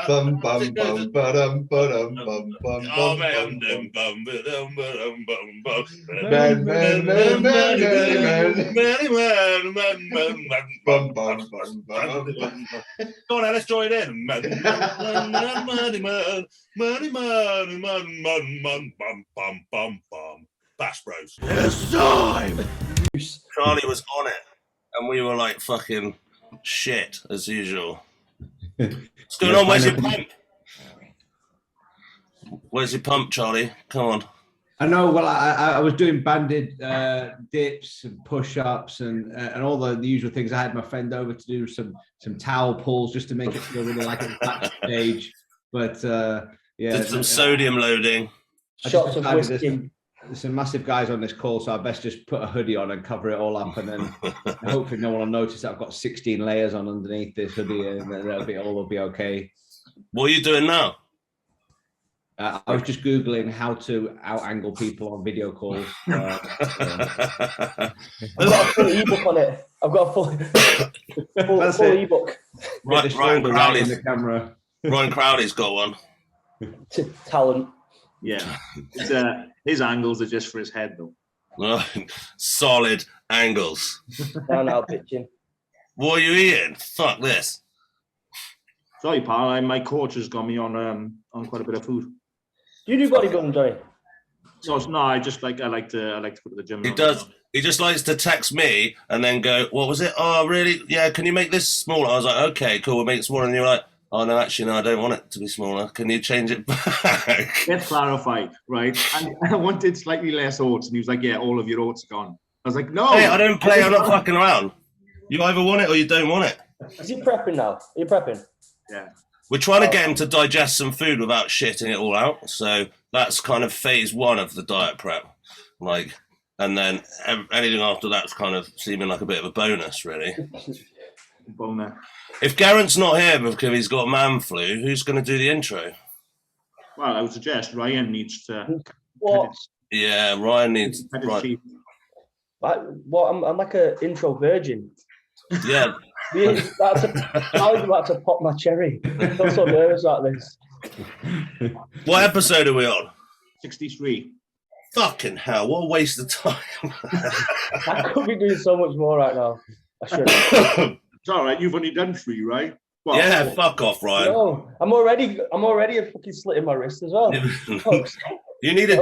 Bum bum bum ba-dum ba-dum bum bum bum bum bum. Go on, let's join in. Bash Bros. It's time. Charlie was on it, and we were like fucking shit as usual. What's going on? Where's your pump? Where's your pump, Charlie? Come on. I know. Well, I was doing banded dips and push-ups and all the usual things. I had my friend over to do some towel pulls just to make it feel really like a backstage. But yeah, did some sodium loading. Shots of whiskey. There's some massive guys on this call, so I best just put a hoodie on and cover it all up, and then hopefully no one will notice that I've got 16 layers on underneath this hoodie, and all will be okay. What are you doing now? I was just Googling how to out-angle people on video calls. I've got a full ebook on it. I've got a full ebook. Ryan Crowley's the camera. Ryan Crowley's got one. Talent. Yeah, his angles are just for his head though. Solid angles. Down out pitching. What are you eating? Fuck this. Sorry, pal. My coach has got me on quite a bit of food. Do you do bodybuilding, Johnny? So no, I like to go to the gym. He does. He just likes to text me and then go, "What was it? Oh, really? Yeah. Can you make this smaller?" I was like, "Okay, cool. We'll make it smaller." And you're like, "Oh no, actually, no. I don't want it to be smaller. Can you change it back?" Let's clarify, right? And I wanted slightly less oats, and he was like, "Yeah, all of your oats gone." I was like, "No, hey, I don't play. I'm not fucking around. You either want it or you don't want it." Is he prepping now? Are you prepping? Yeah. We're trying to get him to digest some food without shitting it all out. So that's kind of phase one of the diet prep. Like, and then anything after that's kind of seeming like a bit of a bonus, really. Boner. If Garrett's not here because he's got man flu, who's going to do the intro? Well, I would suggest Ryan needs to. What? Yeah, Ryan needs. Right. I'm like an intro virgin. Yeah. That's how you about to pop my cherry. I'm so nervous about this. What episode are we on? 63. Fucking hell! What a waste of time. I could be doing so much more right now. I should. It's all right. You've only done 3, right? Well, yeah, fuck off, Ryan. No, I'm already a fucking slit in my wrist as well. You need a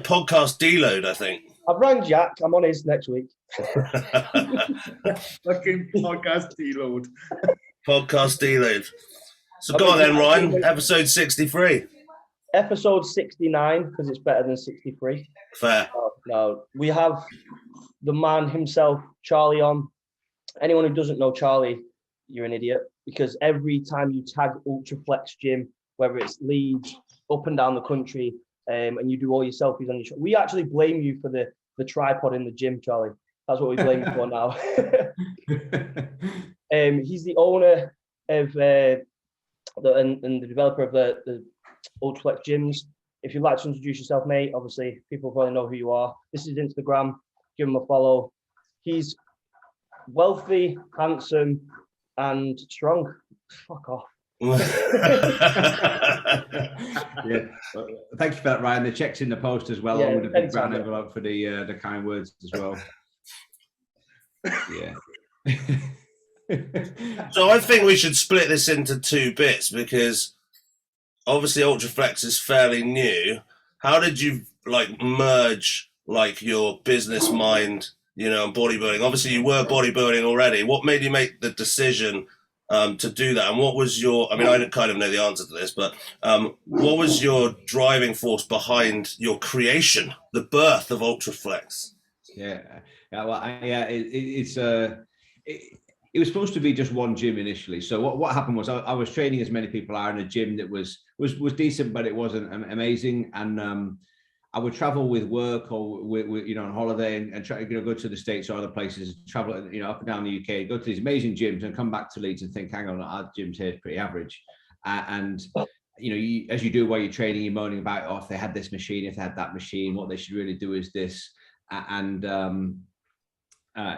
podcast deload, I think. I've rang Jack. I'm on his next week. Fucking podcast deload. Podcast deload. So go on then, Ryan. Episode 63. Episode 69, because it's better than 63. Fair. No, we have the man himself, Charlie, on. Anyone who doesn't know Charlie, you're an idiot, because every time you tag Ultraflex Gym, whether it's Leeds, up and down the country, and you do all your selfies on your show, we actually blame you for the tripod in the gym, Charlie. That's what we blame you for now. He's the owner of and the developer of the Ultraflex gyms. If you'd like to introduce yourself, mate, obviously people probably know who you are. This is Instagram. Give him a follow. He's wealthy, handsome, and strong. Fuck off. Yeah. Thank you for that, Ryan. The check's in the post as well. Yeah, I'm with a big brown envelope for the kind words as well. Yeah. So I think we should split this into 2 bits, because obviously Ultraflex is fairly new. How did you merge your business mind, and bodybuilding? Obviously you were bodybuilding already. What made you make the decision to do that? And what was your, I kind of know the answer to this, but what was your driving force behind your creation, the birth of Ultraflex? It was supposed to be just one gym initially. So what happened was I was training, as many people are, in a gym that was decent, but it wasn't amazing. And I would travel with work or on holiday and try to go to the States or other places, travel up and down the UK, go to these amazing gyms and come back to Leeds and think, hang on, our gym's here is pretty average. And as you do while you're training, you're moaning about, if they had this machine, if they had that machine, what they should really do is this. And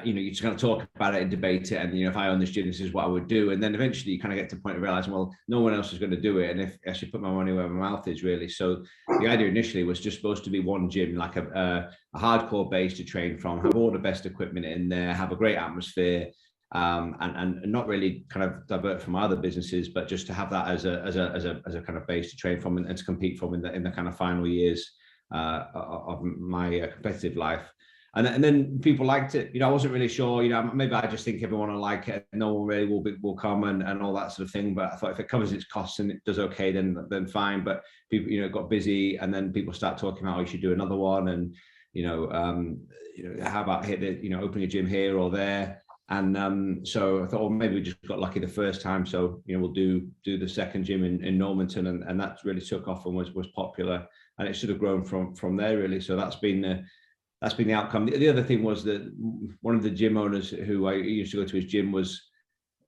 you just kind of talk about it and debate it. And, if I own this gym, this is what I would do. And then eventually you kind of get to the point of realizing, well, no one else is going to do it. And if I should put my money where my mouth is, really. So the idea initially was just supposed to be one gym, like a hardcore base to train from, have all the best equipment in there, have a great atmosphere, and not really kind of divert from other businesses, but just to have that as a kind of base to train from and to compete from in the kind of final years of my competitive life. And then people liked it. I wasn't really sure. Maybe I just think everyone will like it. No one really will come and all that sort of thing. But I thought if it covers its costs and it does okay, then fine. But people, got busy, and then people start talking about, you should do another one, and how about opening a gym here or there. And so I thought, well, maybe we just got lucky the first time. So we'll do the second gym in Normanton, and that really took off and was popular, and it should have grown from there really. So that's been the outcome. The other thing was that one of the gym owners who I used to go to his gym was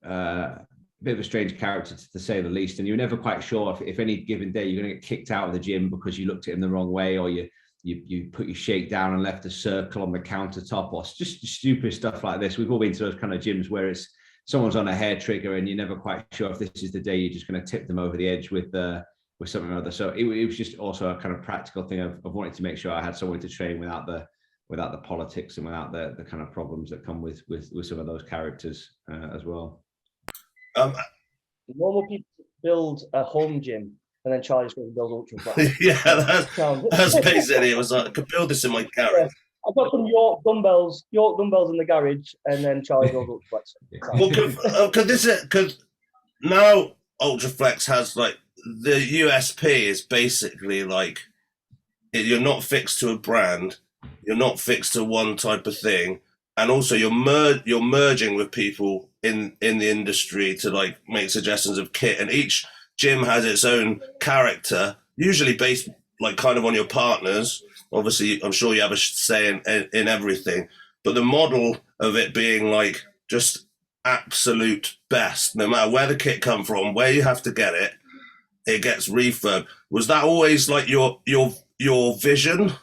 a bit of a strange character, to say the least. And you're never quite sure if any given day you're going to get kicked out of the gym because you looked at him the wrong way, or you put your shake down and left a circle on the countertop, or just stupid stuff like this. We've all been to those kind of gyms where it's someone's on a hair trigger and you're never quite sure if this is the day you're just going to tip them over the edge with something or other. So it was just also a kind of practical thing of wanting to make sure I had someone to train without the politics and without the kind of problems that come with some of those characters as well. Normal people build a home gym, and then Charlie's going to build Ultraflex. Yeah, that's basically it. Was like, I could build this in my garage. Yeah. I've got some York dumbbells in the garage, and then Charlie builds Ultraflex. Well, because now Ultraflex has like the USP is basically like you're not fixed to a brand. You're not fixed to one type of thing, and also you're merging with people in the industry to like make suggestions of kit, and each gym has its own character, usually based like kind of on your partners. Obviously, I'm sure you have a say in everything, but the model of it being like just absolute best, no matter where the kit come from, where you have to get it, it gets refurbed. Was that always like your vision?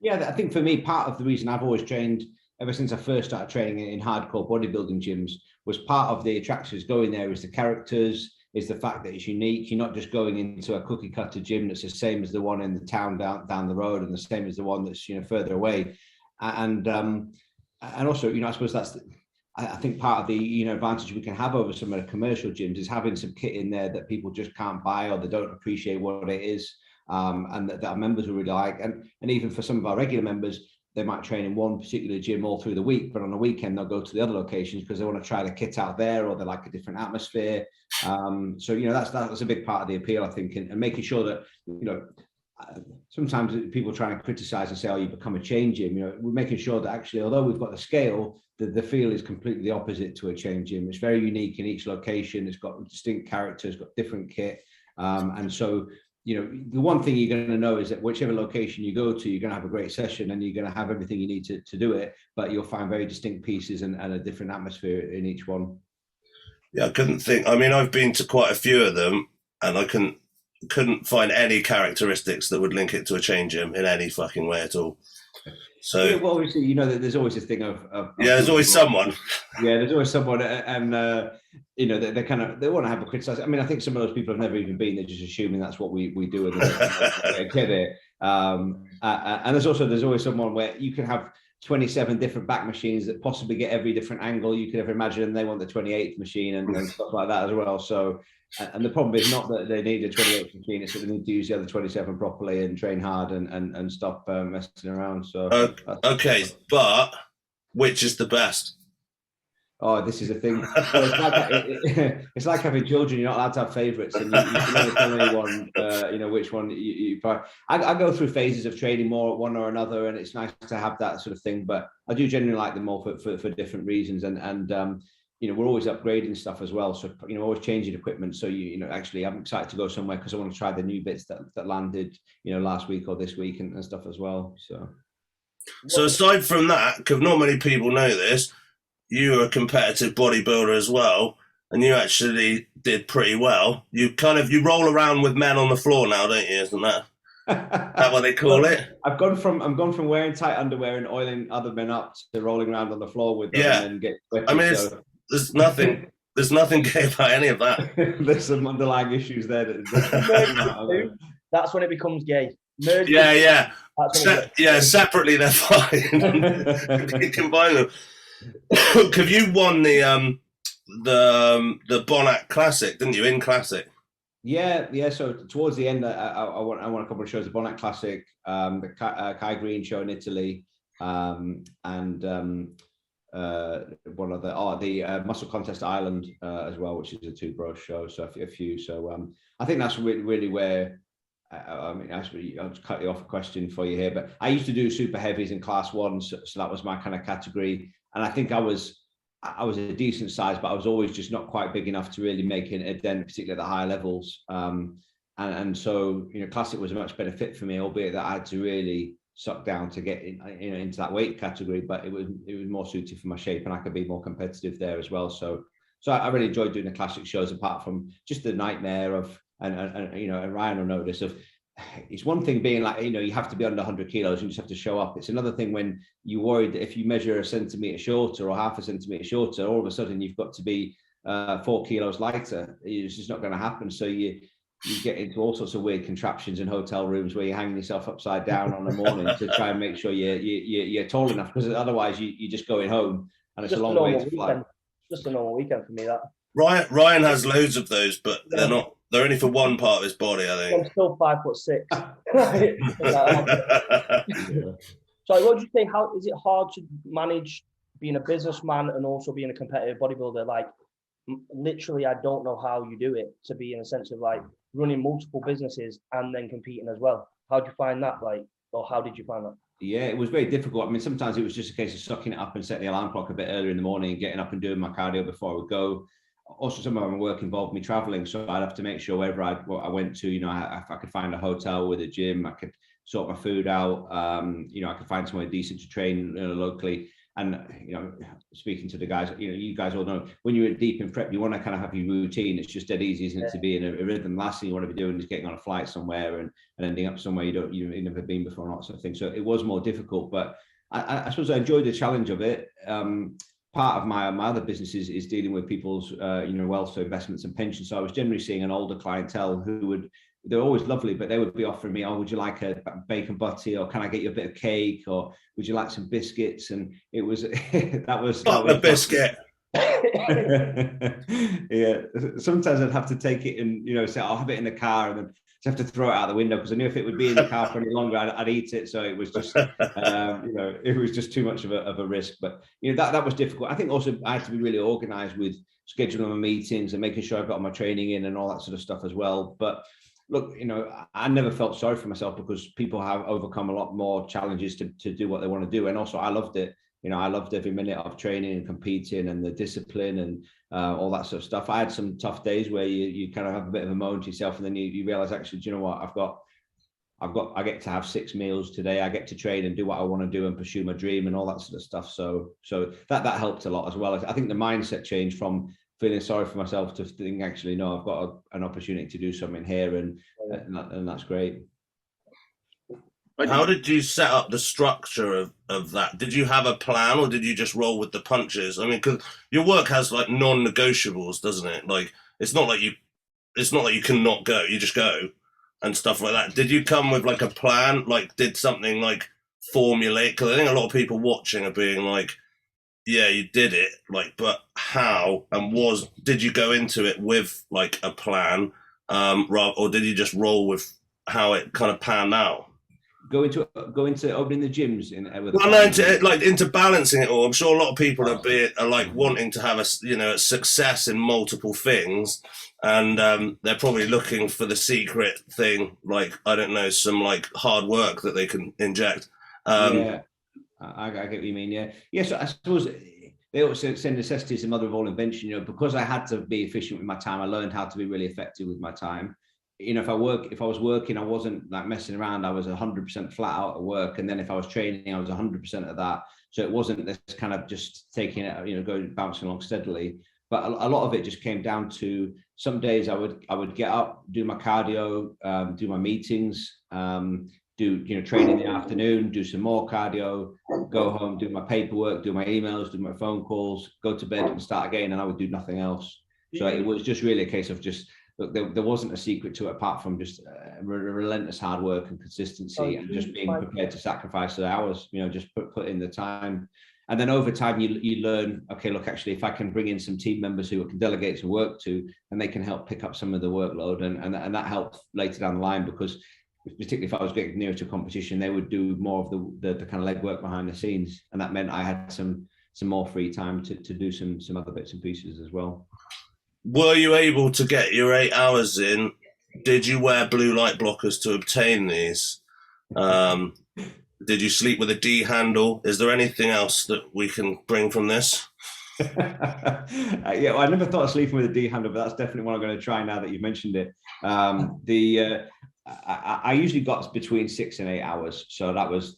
Yeah, I think for me, part of the reason I've always trained ever since I first started training in hardcore bodybuilding gyms was part of the attractions going there is the characters, is the fact that it's unique. You're not just going into a cookie cutter gym that's the same as the one in the town down the road and the same as the one that's further away. And also, I suppose that's I think part of the advantage we can have over some of the commercial gyms is having some kit in there that people just can't buy or they don't appreciate what it is. And that our members will really like, and even for some of our regular members, they might train in one particular gym all through the week, but on the weekend they'll go to the other locations because they want to try the kit out there, or they like a different atmosphere. So that's a big part of the appeal, I think, and making sure that sometimes people try and criticize and say, "Oh, you become a chain gym." We're making sure that actually, although we've got the scale, the feel is completely the opposite to a chain gym. It's very unique in each location. It's got distinct characters, got different kit, and so. The one thing you're going to know is that whichever location you go to, you're going to have a great session and you're going to have everything you need to do it, but you'll find very distinct pieces and a different atmosphere in each one. Yeah, I couldn't think. I mean, I've been to quite a few of them and I couldn't find any characteristics that would link it to a chain gym in any fucking way at all. So, yeah, well, obviously, there's always this thing of there's always someone. Yeah, there's always someone, and they want to have a criticize. I mean, I think some of those people have never even been. They're just assuming that's what we do, and they get it. And there's always someone where you can have 27 different back machines that possibly get every different angle you could ever imagine, and they want the 28th machine and stuff like that as well. So. And the problem is not that they need a 28th machine, it's that they need to use the other 27 properly and train hard and stop messing around. So okay, but which is the best? Oh, this is a thing. It's like having children. You're not allowed to have favourites, and you can never tell anyone, which one you buy. I go through phases of training more at one or another, and it's nice to have that sort of thing. But I do generally like them all for different reasons, and we're always upgrading stuff as well. So, always changing equipment. So, actually, I'm excited to go somewhere because I want to try the new bits that landed, last week or this week and stuff as well. So aside from that, because not many people know this, you're a competitive bodybuilder as well, and you actually did pretty well. You roll around with men on the floor now, don't you? Isn't that? That what they call it? I'm gone from wearing tight underwear and oiling other men up to rolling around on the floor with them Yeah. and then get sweaty. I mean, So there's nothing gay about any of that. there's some underlying issues there that that's when it becomes gay. Merge Yeah. yeah. Separately they're fine. You combine them. Have you won the Bonac Classic, didn't you, in Classic? Yeah. So towards the end, I won a couple of shows: the Bonac Classic, the Kai Green show in Italy, and one of the Muscle Contest Ireland as well, which is a 2-bro show. So a few. So I think that's really where. I mean, actually, I'll just cut you off a question for you here, but I used to do super heavies in class 1, so that was my kind of category, and I think I was a decent size, but I was always just not quite big enough to really make a dent, particularly at the higher levels. And so, Classic was a much better fit for me, albeit that I had to really suck down to get into that weight category, but it was more suited for my shape, and I could be more competitive there as well. So I really enjoyed doing the Classic shows, apart from just the nightmare of, and Ryan will know this, of it's one thing being like, you have to be under 100 kilos and you just have to show up. It's another thing when you're worried that if you measure a centimetre shorter or half a centimetre shorter, all of a sudden you've got to be 4 kilos lighter. It's just not going to happen. So you get into all sorts of weird contraptions in hotel rooms where you're hanging yourself upside down on the morning to try and make sure you're tall enough, because otherwise you're just going home and it's just a long way to fly. Just a normal weekend for me, that. Ryan has loads of those, but they're only for one part of his body, I think. I'm still 5'6". So what do you think? How is it hard to manage being a businessman and also being a competitive bodybuilder? Like, literally, I don't know how you do it, to be in a sense of like running multiple businesses and then competing as well. How do you find that? Or how did you find that? Yeah, it was very difficult. I mean, sometimes it was just a case of sucking it up and setting the alarm clock a bit earlier in the morning and getting up and doing my cardio before I would go. Also, some of my work involved me traveling, so I'd have to make sure wherever I went to, if I could find a hotel with a gym, I could sort my food out. I could find somewhere decent to train locally. And speaking to the guys, you guys all know when you're deep in prep, you want to kind of have your routine. It's just dead easy, isn't it, to be in a rhythm. Last thing you want to be doing is getting on a flight somewhere and ending up somewhere you've never been before, and that sort of thing. So it was more difficult, but I suppose I enjoyed the challenge of it. Part of my other business is dealing with people's wealth, so investments and pensions. So I was generally seeing an older clientele who they're always lovely, but they would be offering me, would you like a bacon butty, or can I get you a bit of cake, or would you like some biscuits? And it was that was a biscuit. Yeah, sometimes I'd have to take it and say I'll have it in the car, and then have to throw it out the window, because I knew if it would be in the car for any longer, I'd eat it. So it was just, it was just too much of a risk. But that was difficult. I think also I had to be really organised with scheduling my meetings and making sure I got my training in and all that sort of stuff as well. But look, I never felt sorry for myself, because people have overcome a lot more challenges to do what they want to do, and also I loved it. I loved every minute of training and competing and the discipline and all that sort of stuff. I had some tough days where you kind of have a bit of a moan to yourself, and then you realize, actually, do you know what? I get to have 6 meals today. I get to train and do what I want to do and pursue my dream and all that sort of stuff. So that helped a lot as well. I think the mindset changed from feeling sorry for myself to thinking, actually, no, I've got an opportunity to do something here, and that's great. How did you set up the structure of that? Did you have a plan, or did you just roll with the punches? I mean, because your work has like non-negotiables, doesn't it? Like it's not like you cannot go. You just go and stuff like that. Did you come with like a plan? Like, did something like formulate? Because I think a lot of people watching are being like, yeah, you did it, like, but how? And did you go into it with like a plan, or did you just roll with how it kind of panned out? Go into opening the gyms into balancing it all. I'm sure a lot of people are like wanting to have a success in multiple things, and they're probably looking for the secret thing, like, I don't know, some like hard work that they can inject. Yeah, I get what you mean. Yeah. So I suppose they also say necessity is the mother of all invention. Because I had to be efficient with my time, I learned how to be really effective with my time. If I was working, I wasn't like messing around. I was 100% flat out at work, and then if I was training, I was 100% of that. So it wasn't this kind of just taking it, going bouncing along steadily. But a lot of it just came down to Some days I would get up, do my cardio, do my meetings, do training in the afternoon, do some more cardio, go home, do my paperwork, do my emails, do my phone calls, go to bed and start again, and I would do nothing else. So it was just really a case of just, look, there wasn't a secret to it apart from just relentless hard work and consistency, and just being prepared to sacrifice the hours, just put in the time. And then over time, you learn, okay, look, actually, if I can bring in some team members who I can delegate some work to, and they can help pick up some of the workload, and that helped later down the line, because particularly if I was getting nearer to competition, they would do more of the kind of legwork behind the scenes, and that meant I had some more free time to do some other bits and pieces as well. Were you able to get your 8 hours in? Did you wear blue light blockers to obtain these? Did you sleep with a D handle? Is there anything else that we can bring from this? Yeah, well, I never thought of sleeping with a D handle, but that's definitely what I'm going to try now that you've mentioned it. I usually got between 6 and 8 hours, so that was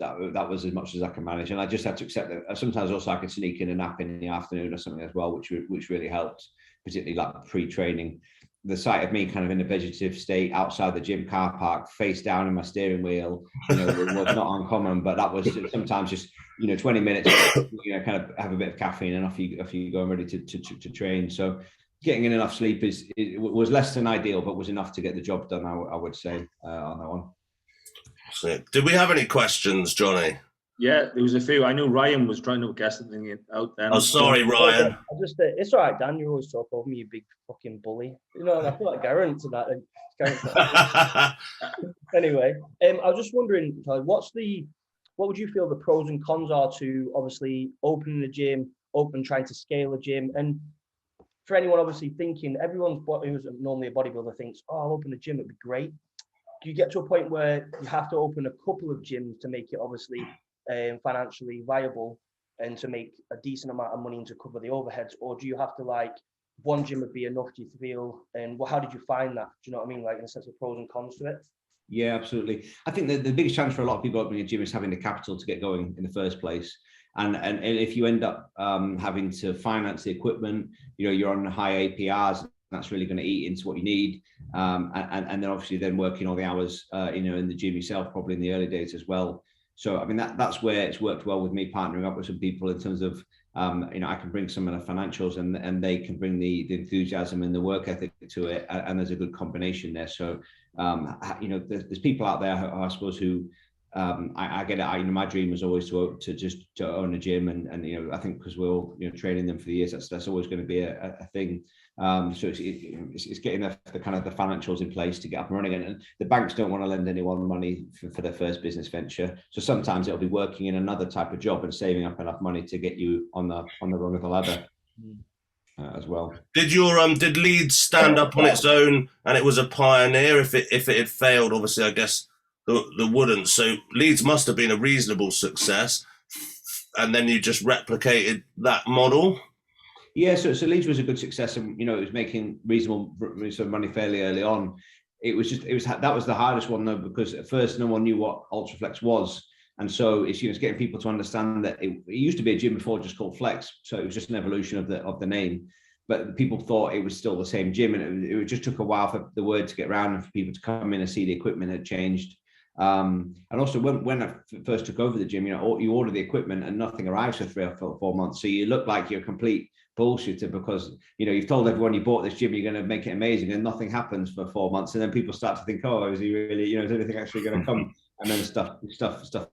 as much as I can manage, and I just had to accept that. Sometimes also I could sneak in a nap in the afternoon or something as well, which really helped, particularly like pre-training. The sight of me kind of in a vegetative state outside the gym car park, face down in my steering wheel, was not uncommon. But that was sometimes just 20 minutes, kind of have a bit of caffeine, and off you go and ready to train. So getting in enough sleep was less than ideal, but was enough to get the job done, I would say, on that one. So, did we have any questions, Johnny? Yeah, there was a few. I know Ryan was trying to guess something out then. Oh, sorry, Ryan. It's all right, Dan. You always talk over me, you big fucking bully. I feel like Garant to that. Anyway, I was just wondering, what would you feel the pros and cons are to obviously opening a gym, trying to scale a gym, and for anyone obviously thinking, everyone's who's normally a bodybuilder thinks, oh, I'll open a gym, it'd be great. Do you get to a point where you have to open a couple of gyms to make it obviously financially viable and to make a decent amount of money and to cover the overheads, or do you have to one gym would be enough, do you feel? And how did you find that? Do you know what I mean? Like in a sense of pros and cons to it? Yeah, absolutely. I think the biggest challenge for a lot of people opening a gym is having the capital to get going in the first place. And if you end up having to finance the equipment, you're on high APRs, that's really going to eat into what you need. And then obviously then working all the hours, in the gym yourself, probably in the early days as well. So, I mean, that's where it's worked well with me partnering up with some people in terms of, I can bring some of the financials and they can bring the enthusiasm and the work ethic to it. And there's a good combination there. So, there's people out there, I suppose, who I get it. My dream was always to own a gym. And I think because we're all, training them for the years, that's always going to be a thing. So it's getting the kind of the financials in place to get up and running, and the banks don't want to lend anyone money for their first business venture. So sometimes it'll be working in another type of job and saving up enough money to get you on the rung of the ladder as well. Did Leeds stand up on its own and it was a pioneer? If it had failed, obviously, I guess there wouldn't. So Leeds must have been a reasonable success, and then you just replicated that model. Yeah, so Leeds was a good success, and it was making reasonable sort of money fairly early on. That was the hardest one though, because at first no one knew what Ultraflex was, and so it's getting people to understand that it used to be a gym before just called Flex, so it was just an evolution of the name, but people thought it was still the same gym, and it just took a while for the word to get around and for people to come in and see the equipment had changed. And also when I first took over the gym, you order the equipment and nothing arrives for 3 or 4 months, so you look like you're complete bullshitter because you've told everyone you bought this gym, you're going to make it amazing, and nothing happens for 4 months, and then people start to think, oh, is he really, is anything actually going to come? And then stuff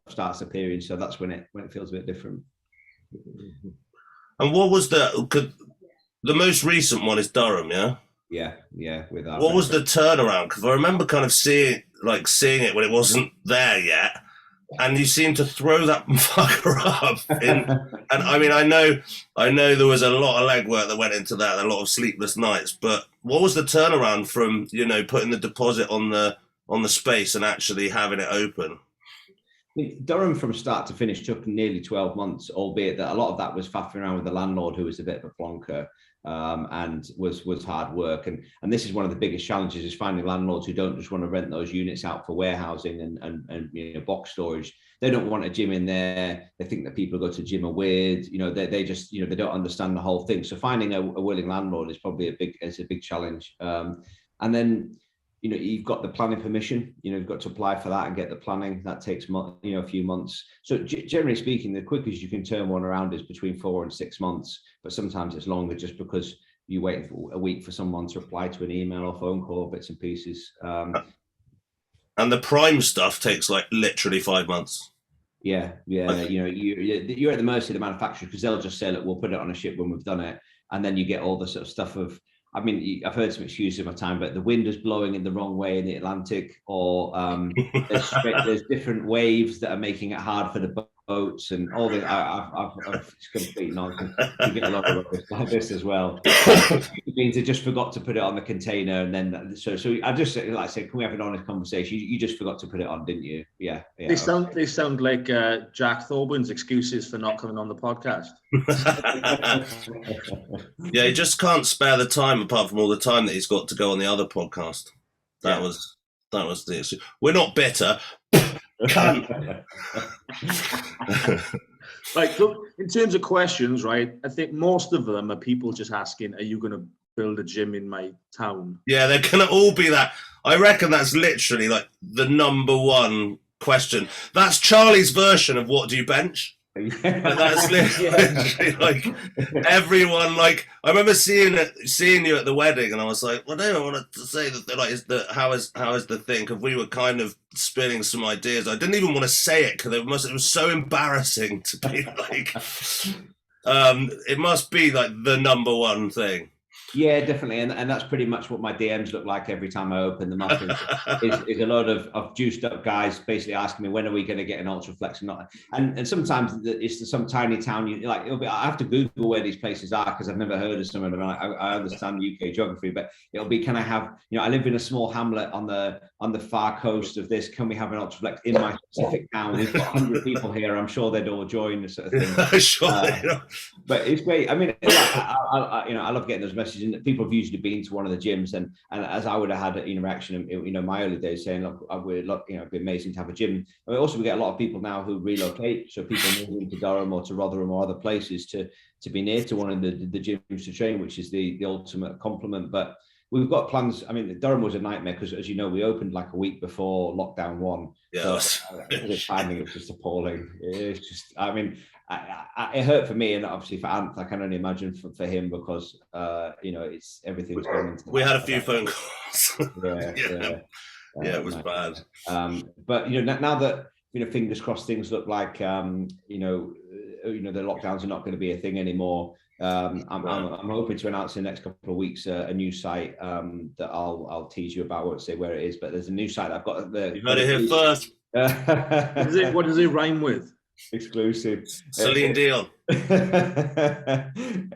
starts appearing. So that's when it feels a bit different. And what was the most recent one is Durham, yeah? Yeah. With that. What was the turnaround? Because I remember kind of seeing it when it wasn't there yet. And you seem to throw that fucker up. And I mean, I know there was a lot of legwork that went into that, a lot of sleepless nights. But what was the turnaround from putting the deposit on the space and actually having it open? Durham from start to finish took nearly 12 months, albeit that a lot of that was faffing around with the landlord, who was a bit of a plonker. and was hard work. And this is one of the biggest challenges, is finding landlords who don't just want to rent those units out for warehousing and box storage. They don't want a gym in there. They think that people who go to gym are weird. They just they don't understand the whole thing. So finding a willing landlord is probably a big challenge. And then you've got the planning permission. You've got to apply for that and get the planning. That takes a few months. So generally speaking, the quickest you can turn one around is between 4 and 6 months, but sometimes it's longer just because you wait for a week for someone to reply to an email or phone call, bits and pieces. And the prime stuff takes like literally 5 months. Yeah. You're at the mercy of the manufacturer, because they'll just say, look, we'll put it on a ship when we've done it, and then you get all the sort of stuff of, I mean, I've heard some excuses in my time, but the wind is blowing in the wrong way in the Atlantic, or there's different waves that are making it hard for the boats, and all the. It's complete nonsense. You get a lot of rubbish like this as well. It means they just forgot to put it on the container, and then so I just, like I said, can we have an honest conversation? You just forgot to put it on, didn't you? Yeah. They sound like Jack Thorburns' excuses for not coming on the podcast. Yeah, he just can't spare the time, apart from all the time that he's got to go on the other podcast. That was the issue. We're not bitter. Like, look, in terms of questions, right? I think most of them are people just asking, "Are you going to build a gym in my town?" Yeah, they're gonna all be that. I reckon that's literally like the number one question. That's Charlie's version of what do you bench? And that's literally like everyone. Like, I remember seeing you at the wedding, and I was like, "Well, no, I wanted to say that how is the thing?" Because we were kind of spinning some ideas. I didn't even want to say it because it was so embarrassing to be like. It must be like the number one thing. Yeah, definitely, and that's pretty much what my DMs look like every time I open them up. Is a lot of juiced up guys basically asking me, when are we going to get an Ultraflex or not? And sometimes it's some tiny town. I have to Google where these places are because I've never heard of some of them. I understand UK geography, but it'll be, can I have? I live in a small hamlet on the far coast of this. Can we have an Ultraflex in my specific town? We've got 100 people here. I'm sure they'd all join, this sort of thing. Sure. But it's great. I mean, I love getting those messages. And people have usually been to one of the gyms, and as I would have had an interaction, my early days, saying, look, it'd be amazing to have a gym. I mean, also, we get a lot of people now who relocate, so people moving to Durham or to Rotherham or other places to be near to one of the gyms to train, which is the ultimate compliment. But we've got plans. I mean, Durham was a nightmare because, as you know, we opened like a week before lockdown 1. Yeah, so the timing was just appalling. It's just, I mean, it hurt for me, and obviously for Ant, I can only imagine for him, because it's everything's going into. We had a few phone calls. Yeah, it was bad. But now that fingers crossed, things look like the lockdowns are not going to be a thing anymore. I'm hoping to announce in the next couple of weeks a new site that I'll tease you about. I won't say where it is, but there's a new site I've got. You heard it here first. What does it rhyme with? Exclusive. Celine Dion.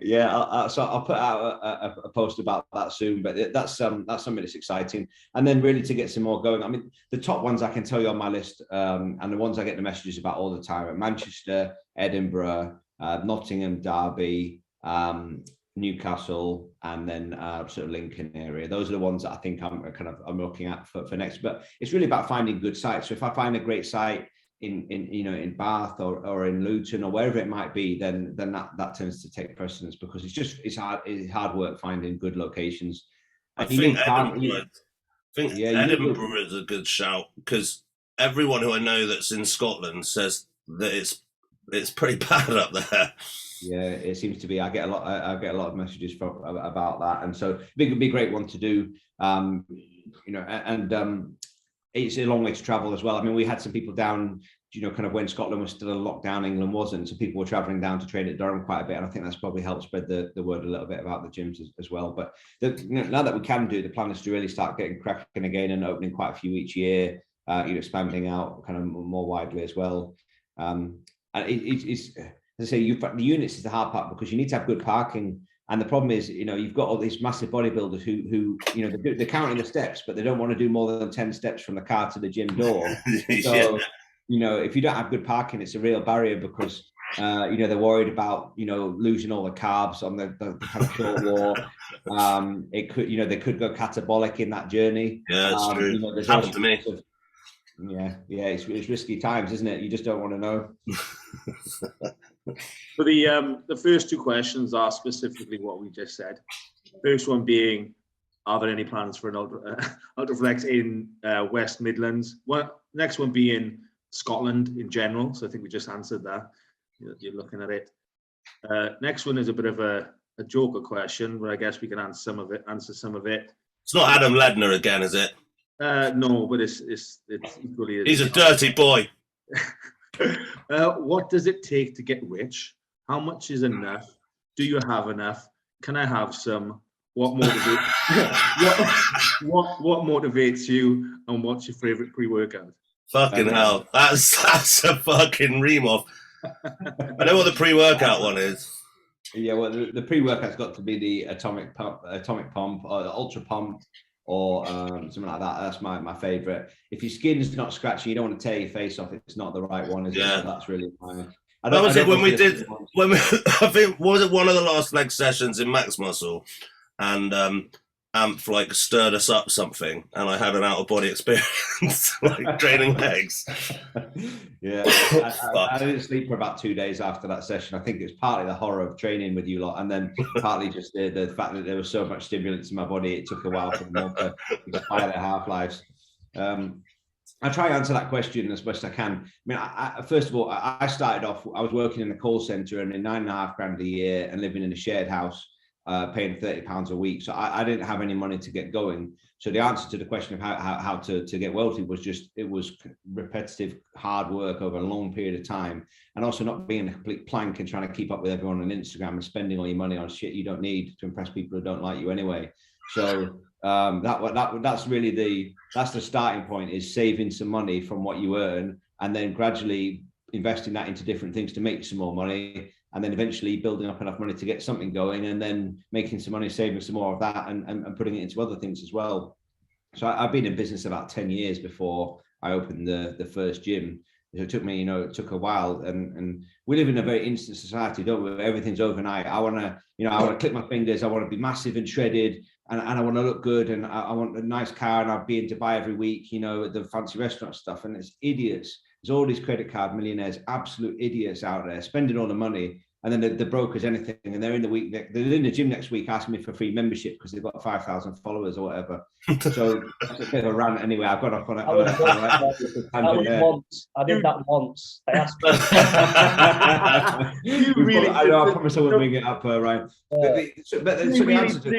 Yeah, so I'll put out a post about that soon, but that's something that's exciting. And then really to get some more going. I mean, the top ones I can tell you on my list, and the ones I get the messages about all the time are Manchester, Edinburgh, Nottingham, Derby, Newcastle, and then sort of Lincoln area. Those are the ones that I think I'm looking at for next. But it's really about finding good sites. So if I find a great site in Bath or in Luton or wherever it might be, then that tends to take precedence, because it's hard work finding good locations. I think Edinburgh is a good shout, because everyone who I know that's in Scotland says that it's pretty bad up there. Yeah, it seems to be. I get a lot of messages about that, and so it would be a great one to do. It's a long way to travel as well. I mean, we had some people down, kind of when Scotland was still in lockdown, England wasn't, so people were traveling down to train at Durham quite a bit, and I think that's probably helped spread the word a little bit about the gyms as well. But now that we can do, the plan is to really start getting cracking again and opening quite a few each year, expanding out kind of more widely as well. And it's, as I say, the units is the hard part, because you need to have good parking. And the problem is, you've got all these massive bodybuilders who they're counting the steps, but they don't want to do more than 10 steps from the car to the gym door. So, if you don't have good parking, it's a real barrier, because They're worried about, losing all the carbs on the kind of short walk. It could, they could go catabolic in that journey. Yeah, it's true. There's Happened to me. It's risky times, isn't it? You just don't want to know. So the first two questions are specifically what we just said. First one being, are there any plans for an Ultraflex in West Midlands? Next one being Scotland in general. So I think we just answered that. You're looking at it. Next one is a bit of a joker question, but I guess we can answer some of it. It's not Adam Ledner again, is it? No, but it's equally. He's a dirty boy. What does it take to get rich? How much is enough? Do you have enough? Can I have some? What motivates you? And what's your favorite pre-workout? Fucking hell, that's a fucking ream off. I know what the pre-workout one is. Yeah, well, the pre-workout's got to be the atomic pump, or the ultra pump, or something like that. That's my favorite. If your skin's not scratching, you don't want to tear your face off. It's not the right one, is it? So that's really fine. I think was it one of the last leg sessions in Max Muscle, and Amp like stirred us up something, and I had an out of body experience like training legs. Yeah, I didn't sleep for about 2 days after that session. I think it was partly the horror of training with you lot, and then partly just the fact that there was so much stimulants in my body. It took a while for them to expire their half-lives. I try to answer that question as best I can. I mean, first of all, I started off, I was working in a call center and in $9.5 grand a year and living in a shared house, paying £30 a week. So I didn't have any money to get going. So the answer to the question of how to get wealthy was just, it was repetitive, hard work over a long period of time. And also not being a complete plank and trying to keep up with everyone on Instagram and spending all your money on shit you don't need to impress people who don't like you anyway. So that's really the starting point, is saving some money from what you earn and then gradually investing that into different things to make some more money, and then eventually building up enough money to get something going, and then making some money, saving some more of that, and putting it into other things as well. So I've been in business about 10 years before I opened the first gym. It took me, it took a while, and we live in a very instant society, don't we? Everything's overnight. I want to click my fingers. I want to be massive and shredded, and I want to look good, and I want a nice car, and I'll be in Dubai every week, at the fancy restaurant stuff. And it's idiots. There's all these credit card millionaires, absolute idiots out there spending all the money. And then the brokers, anything, and they're in the gym next week asking me for free membership because they've got 5,000 followers or whatever. So that's a bit of a rant anyway. I've got off on I did that once. I asked I promise I won't bring it up, Ryan. They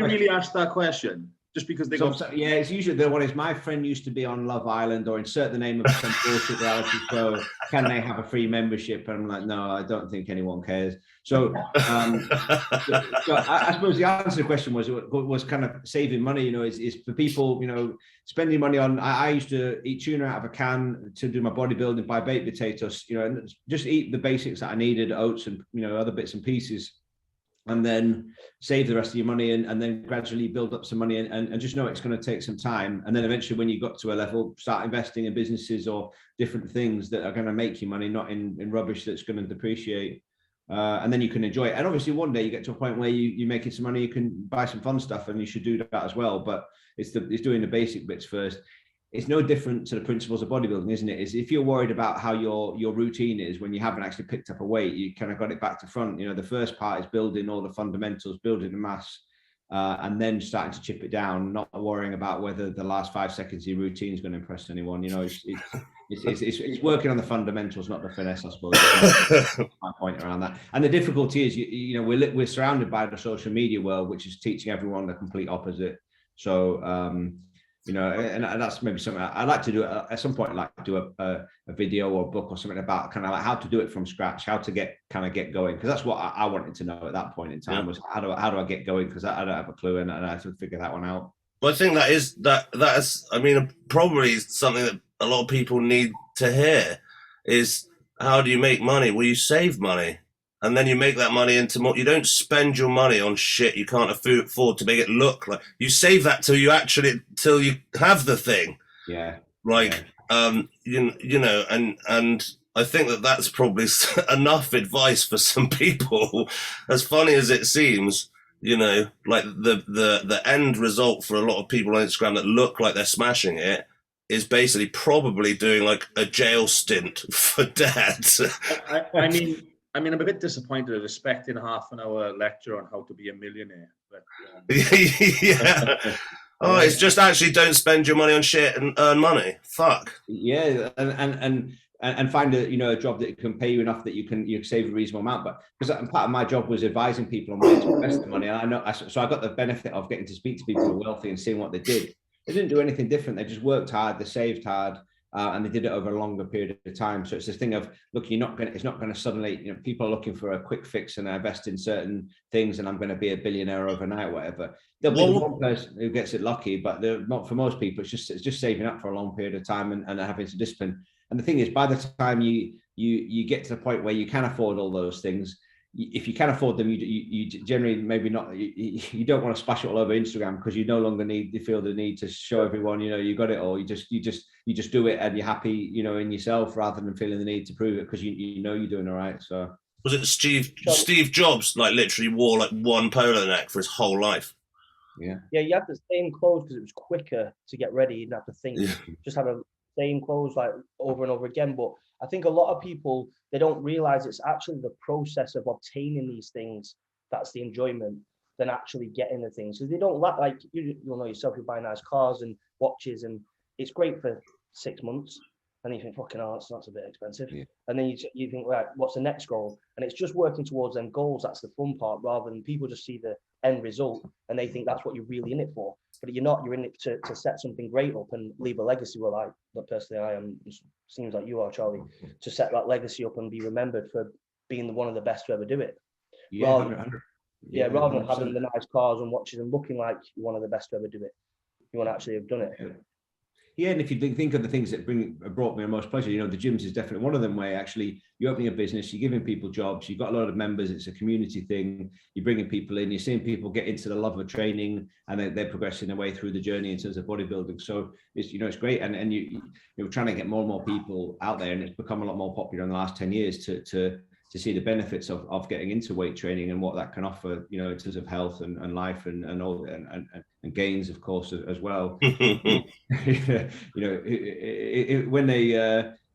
really asked that question just because they got. Yeah, it's usually the one is, my friend used to be on Love Island, or insert the name of some bullshit reality show. Can they have a free membership? And I'm like, no, I don't think anyone cares. So, I suppose the answer to the question was kind of saving money. Is for people, spending money on. I used to eat tuna out of a can to do my bodybuilding, buy baked potatoes, and just eat the basics that I needed, oats and other bits and pieces, and then save the rest of your money, and then gradually build up some money, and just know it's going to take some time. And then eventually, when you got to a level, start investing in businesses or different things that are going to make you money, not in rubbish that's going to depreciate. And then you can enjoy it. And obviously one day you get to a point where you're making some money, you can buy some fun stuff, and you should do that as well. But it's doing the basic bits first. It's no different to the principles of bodybuilding, isn't it? Is if you're worried about how your routine is when you haven't actually picked up a weight, you kind of got it back to front. The first part is building all the fundamentals, building the mass, and then starting to chip it down, not worrying about whether the last 5 seconds of your routine is going to impress anyone. It's working on the fundamentals, not the finesse, I suppose. My point around that. And the difficulty is, we're surrounded by the social media world, which is teaching everyone the complete opposite. So, and that's maybe something I'd like to do at some point. I'd like to do a video or a book or something about kind of like how to do it from scratch, how to get going. Because that's what I wanted to know at that point in time, was how do I get going? Because I don't have a clue, and I have to figure that one out. Well, I think that's probably something that a lot of people need to hear, is how do you make money? Well, you save money, and then you make that money into more. You don't spend your money on shit you can't afford to make it look like. You save that till you have the thing. Yeah. Like, and I think that that's probably enough advice for some people. As funny as it seems, you know, like the end result for a lot of people on Instagram that look like they're smashing it is basically probably doing like a jail stint for dad. I mean, I'm a bit disappointed of expecting a half an hour lecture on how to be a millionaire. But, yeah. Oh, it's just actually don't spend your money on shit and earn money. Fuck. Yeah, and find a job that can pay you enough that you can save a reasonable amount. But because part of my job was advising people on where to invest the money, and I know so I got the benefit of getting to speak to people who are wealthy and seeing what they did. They didn't do anything different. They just worked hard, they saved hard, and they did it over a longer period of time. So it's this thing of, look, it's not going to suddenly, people are looking for a quick fix and invest in certain things, and I'm going to be a billionaire overnight, whatever. There'll be one person who gets it lucky, but not for most people. It's just saving up for a long period of time and having some discipline. And the thing is, by the time you get to the point where you can afford all those things, if you can afford them, you generally maybe not. You don't want to splash it all over Instagram because you no longer feel the need to show everyone you got it all. You just do it and you're happy in yourself rather than feeling the need to prove it because you're doing all right. So was it Steve Jobs like literally wore like one polo neck for his whole life? Yeah, you had the same clothes because it was quicker to get ready. You didn't have to think. Just have the same clothes like over and over again. But I think a lot of people, they don't realize it's actually the process of obtaining these things that's the enjoyment than actually getting the things. Because they don't like you'll know yourself, you buy nice cars and watches, and it's great for 6 months. And you think, fucking hell, that's a bit expensive. Yeah. And then you think, right, what's the next goal? And it's just working towards them goals. That's the fun part, rather than people just see the end result and they think that's what you're really in it for. But you're not. You're in it to set something great up and leave a legacy. Well, personally, I am. Seems like you are, Charlie, to set that legacy up and be remembered for being one of the best to ever do it. Yeah, rather than having the nice cars and watches and looking like you're one of the best to ever do it. You want to actually have done it. Yeah, and if you think of the things that brought me the most pleasure, the gyms is definitely one of them, where actually you're opening a business, you're giving people jobs, you've got a lot of members, it's a community thing, you're bringing people in, you're seeing people get into the love of training, and they're progressing their way through the journey in terms of bodybuilding. So it's it's great, and you're trying to get more and more people out there, and it's become a lot more popular in the last 10 years to see the benefits of getting into weight training and what that can offer, in terms of health and life and all and gains, of course, as well.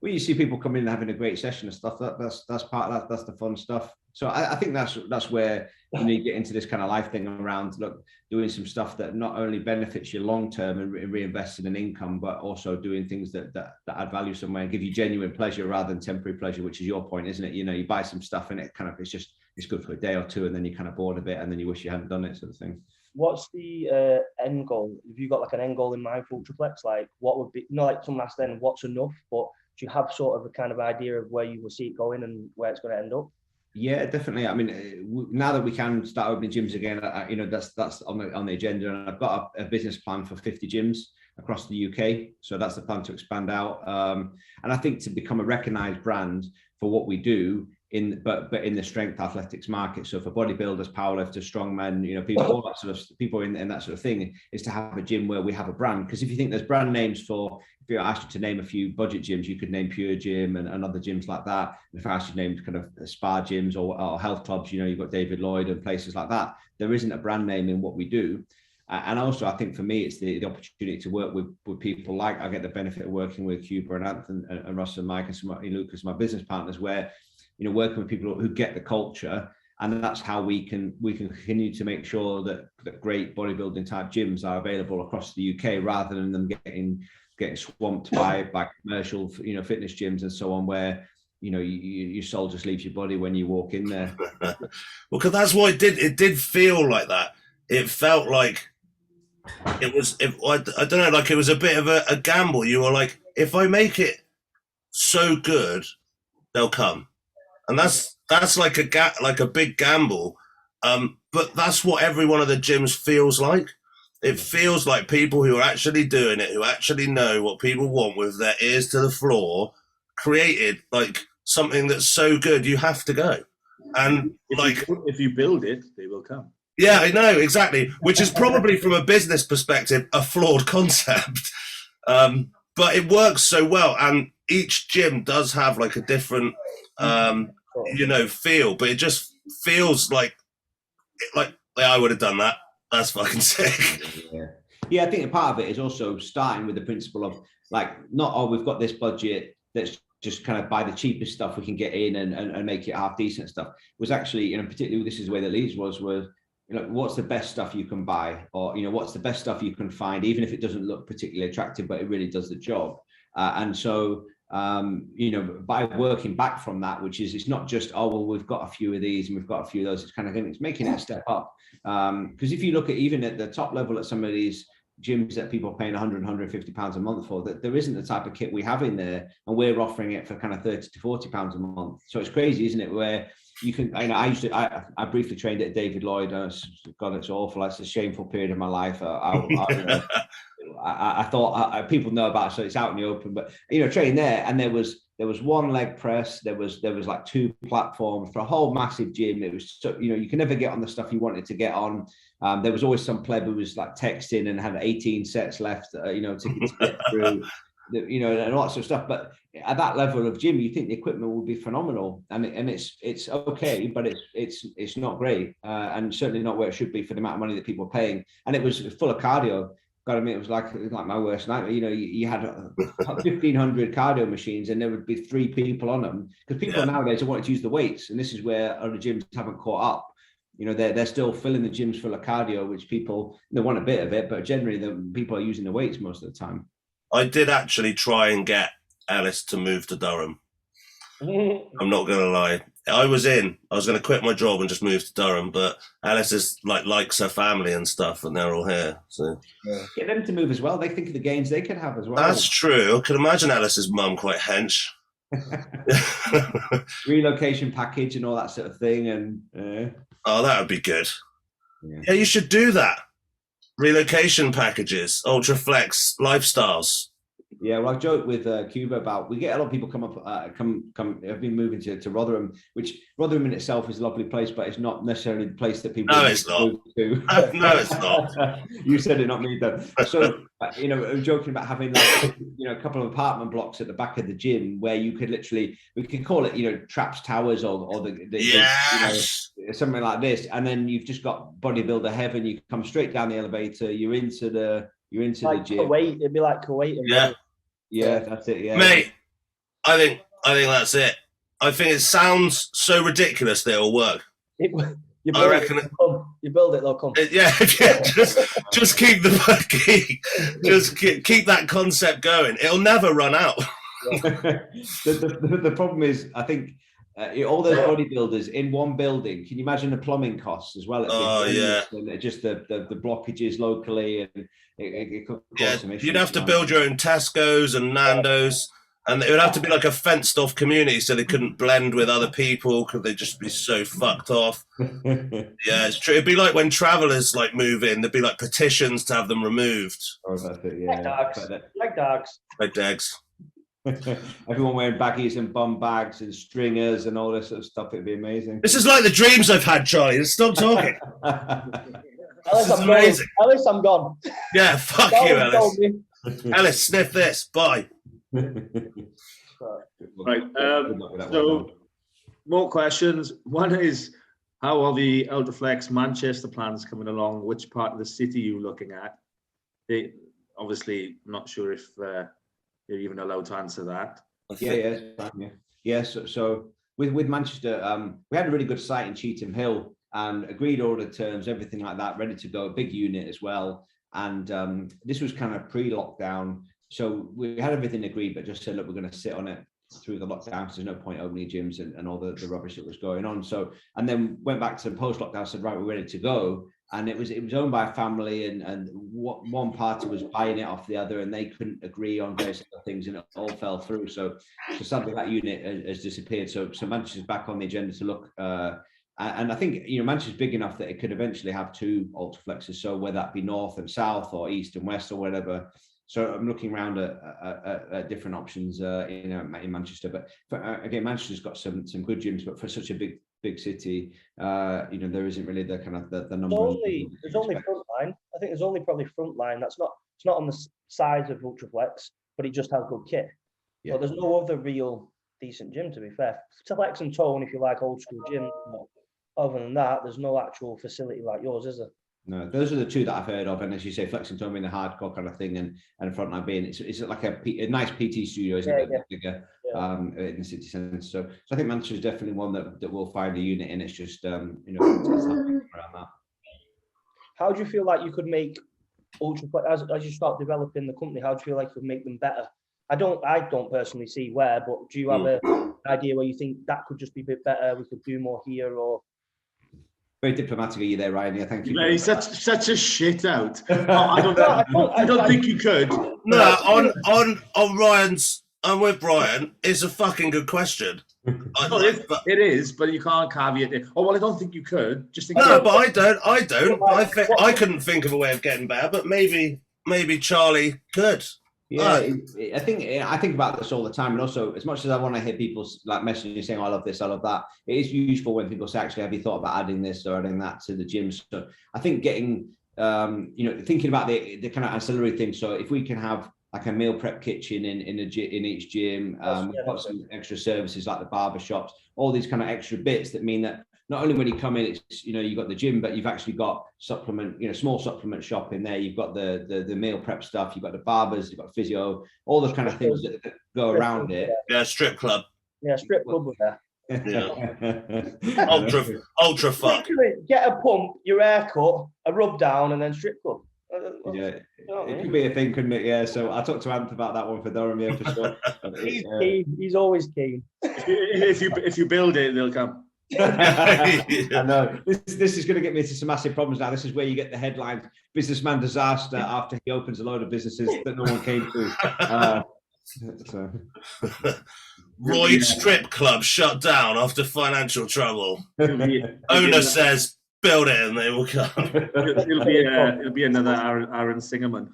When you see people come in and having a great session and stuff, that's part of that. That's the fun stuff. So I think that's where you get into this kind of life thing around doing some stuff that not only benefits you long term and reinvests in an income, but also doing things that add value somewhere and give you genuine pleasure rather than temporary pleasure, which is your point, isn't it? You buy some stuff and it's good for a day or two, and then you're kind of bored of it, and then you wish you hadn't done it, sort of thing. What's the end goal? Have you got like an end goal in mind for Ultraflex? Like what would be, like someone asked then, what's enough? But do you have sort of a kind of idea of where you will see it going and where it's going to end up? Yeah, definitely. I mean, now that we can start opening gyms again, that's on the agenda, and I've got a business plan for 50 gyms across the UK. So that's the plan to expand out, and I think to become a recognised brand for what we do but in the strength athletics market. So for bodybuilders, powerlifters, strongmen, people, all that sort of people in that sort of thing, is to have a gym where we have a brand. Because if you think there's brand names if you asked you to name a few budget gyms, you could name Pure Gym and other gyms like that. And if I asked you to name kind of spa gyms or health clubs, you've got David Lloyd and places like that. There isn't a brand name in what we do. And also, I think for me, it's the opportunity to work with people like, I get the benefit of working with Cuba and Anthony and Russ and Mike and Lucas, my business partners, where working with people who get the culture, and that's how we can continue to make sure that great bodybuilding type gyms are available across the UK, rather than them getting swamped by commercial fitness gyms and so on, where your soul just leaves your body when you walk in there. Well, because that's what it did feel like that. It felt like it was, I don't know, like it was a bit of a gamble. You were like, if I make it so good, they'll come. And that's like a big gamble, but that's what every one of the gyms feels like. It feels like people who are actually doing it, who actually know what people want, with their ears to the floor, created like something that's so good you have to go. And if you build it, they will come. Yeah, I know, exactly. Which is probably from a business perspective a flawed concept, but it works so well. And each gym does have like a different, feel, but it just feels like I would have done that. That's fucking sick. Yeah, I think a part of it is also starting with the principle of like, not, we've got this budget, let's just kind of buy the cheapest stuff we can get in and make it half decent stuff. It was actually, particularly this is the way that Leeds was what's the best stuff you can buy, or what's the best stuff you can find, even if it doesn't look particularly attractive, but it really does the job. And so by working back from that, which is, it's not just, oh well, we've got a few of these and we've got a few of those, it's kind of thing, it's making it a step up. Because if you look at even at the top level at some of these gyms that people are paying 100, 150 pounds a month for, that there isn't the type of kit we have in there, and we're offering it for kind of 30 to 40 pounds a month. So it's crazy, isn't it, where you can, I briefly trained at David Lloyd. God, it's awful. It's a shameful period of my life. I thought people know about it, so it's out in the open, but train there, and there was one leg press, there was like 2 platforms for a whole massive gym. It was so, you can never get on the stuff you wanted to get on. There was always some pleb who was like texting and had 18 sets left, to get through, and all that sort of stuff. But at that level of gym, you think the equipment would be phenomenal, and it's okay, but it's not great, and certainly not where it should be for the amount of money that people are paying. And it was full of cardio. God, I mean, it was like my worst nightmare. You had 1,500 cardio machines, and there would be 3 people on them, because people nowadays are wanting to use the weights, and this is where other gyms haven't caught up. They're still filling the gyms full of cardio, which people, they want a bit of it, but generally the people are using the weights most of the time. I did actually try and get Alice to move to Durham. I'm not gonna lie. I was going to quit my job and just move to Durham, but Alice is likes her family and stuff, and they're all here. So get them to move as well. They think of the gains they could have as well. That's true. I could imagine Alice's mum quite hench. Relocation package and all that sort of thing, and oh, that would be good. Yeah, you should do that. Relocation packages, Ultraflex lifestyles. Yeah, well, I joked with Cuba about, we get a lot of people have been moving to Rotherham, which Rotherham in itself is a lovely place, but it's not necessarily the place that people it's not. move to. No, it's not. You said it, not me, though. So, I was joking about having like, a couple of apartment blocks at the back of the gym where you could literally, we could call it, Traps Towers or something like this, and then you've just got bodybuilder heaven. You come straight down the elevator, you're into the gym. Kuwait, it'd be like Kuwait. Yeah, that's it. Yeah, mate. I think that's it. I think it sounds so ridiculous that it'll work. You build it, they'll come. Just keep keep that concept going. It'll never run out. The problem is, I think all those bodybuilders in one building. Can you imagine the plumbing costs as well? And just the blockages locally, and it could cause some issues. You'd have to build your own Tesco's and Nando's, and it would have to be like a fenced-off community, so they couldn't blend with other people because they'd just be so fucked off. Yeah, it's true. It'd be like when travellers move in, there'd be like petitions to have them removed. Oh, that's it. Yeah, like dogs. Like dogs. Everyone wearing baggies and bum bags and stringers and all this sort of stuff. It'd be amazing. This is like the dreams I've had, Charlie. Stop talking. Alice, I'm gone. Yeah, fuck you, Alice. Alice, sniff this. Bye. Right. So, more questions. One is, how are the Ultraflex Manchester plans coming along? Which part of the city are you looking at? Obviously, not sure if you're even allowed to answer that. So with Manchester, we had a really good site in Cheetham Hill and agreed all the terms, everything like that, ready to go. A big unit as well. And this was kind of pre-lockdown, so we had everything agreed, but just said, look, we're going to sit on it through the lockdown because there's no point opening gyms and all the rubbish that was going on. So, and then went back to post-lockdown, said, right, we're ready to go. And it was owned by a family, and one party was buying it off the other, and they couldn't agree on various other things, and it all fell through. So sadly, that unit has disappeared. So Manchester's back on the agenda to look. And I think Manchester's big enough that it could eventually have 2 Ultraflexes. So whether that be north and south, or east and west, or whatever. So I'm looking around at different options, in Manchester. But again, Manchester's got some good gyms, but for such a big city, there isn't really the kind of the number. There's only Frontline. I think there's only probably Frontline. It's not on the size of Ultraflex, but it just has good kit. But there's no other real decent gym, to be fair. Flex and Tone, if you like old school gym. But other than that, there's no actual facility like yours, is there? No, those are the two that I've heard of, and as you say, Flex and Tone being the hardcore kind of thing, and Frontline being it's like a nice PT studio, isn't it? Bigger in the city centre. So I think Manchester is definitely one that will find a unit in. It's just around that. How do you feel like you could make Ultraflex as you start developing the company? How do you feel like you could make them better? I don't personally see where, but do you have an idea where you think that could just be a bit better? We could do more here, or? Very diplomatic of you there, Ryan. Yeah, thank you. He's such a shit out. I don't think you could. No, on Ryan's. I'm with Brian. It's a fucking good question. It is, but you can't caveat it. Oh well, I don't think you could. Just think no, but I don't. I couldn't think of a way of getting better, but maybe Charlie could. Yeah, I think about this all the time, and also as much as I want to hear people like messaging saying I love this, I love that, it is useful when people say, actually, have you thought about adding this or adding that to the gym? So I think getting thinking about the kind of ancillary things. So if we can have like a meal prep kitchen in each gym, we've got some extra services like the barber shops, all these kind of extra bits that mean that not only when you come in, it's you've got the gym, but you've actually got small supplement shop in there. You've got the meal prep stuff. You've got the barbers. You've got physio. All those kind of things that go around it. Yeah, strip club. Yeah, strip club with that. Yeah. ultra fuck. Get a pump, your haircut, a rub down, and then strip club. Yeah, it could be a thing, couldn't it? Yeah. So I talked to Ant about that one for Durham, yeah, for sure. He's keen. He's always keen. If you build it, they'll come. I know this is going to get me into some massive problems now. This is where you get the headline "Businessman Disaster" after he opens a load of businesses that no one came to. Royd Strip Club shut down after financial trouble. Owner says build it and they will come. It'll be another Aaron Singerman.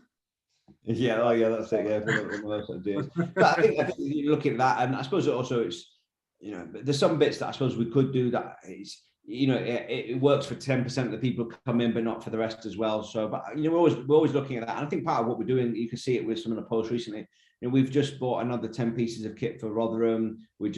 Yeah, oh yeah, that's it. Yeah, one of those ideas. But I think you're looking at that, and I suppose also it's there's some bits that I suppose we could do that is it works for 10% of the people who come in, but not for the rest as well. So, but we're always looking at that, and I think part of what we're doing, you can see it with some of the posts recently. We've just bought another 10 pieces of kit for Rotherham. We've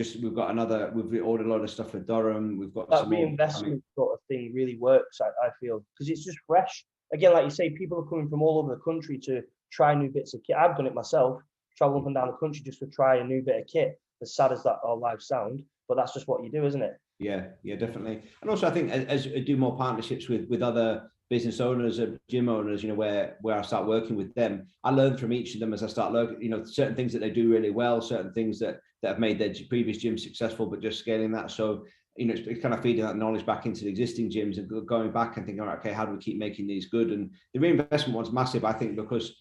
ordered a lot of stuff for Durham. We've got that reinvestment sort of thing really works. I feel because it's just fresh. Again, like you say, people are coming from all over the country to try new bits of kit. I've done it myself, travel up and down the country just to try a new bit of kit. As sad as that our lives sound, but that's just what you do, isn't it? Yeah, definitely. And also, I think as I do more partnerships with other business owners or gym owners, where I start working with them, I learn from each of them as I start learning, certain things that they do really well, certain things that have made their previous gym successful, but just scaling that. So, it's kind of feeding that knowledge back into the existing gyms and going back and thinking, all right, okay, how do we keep making these good? And the reinvestment one's massive, I think, because,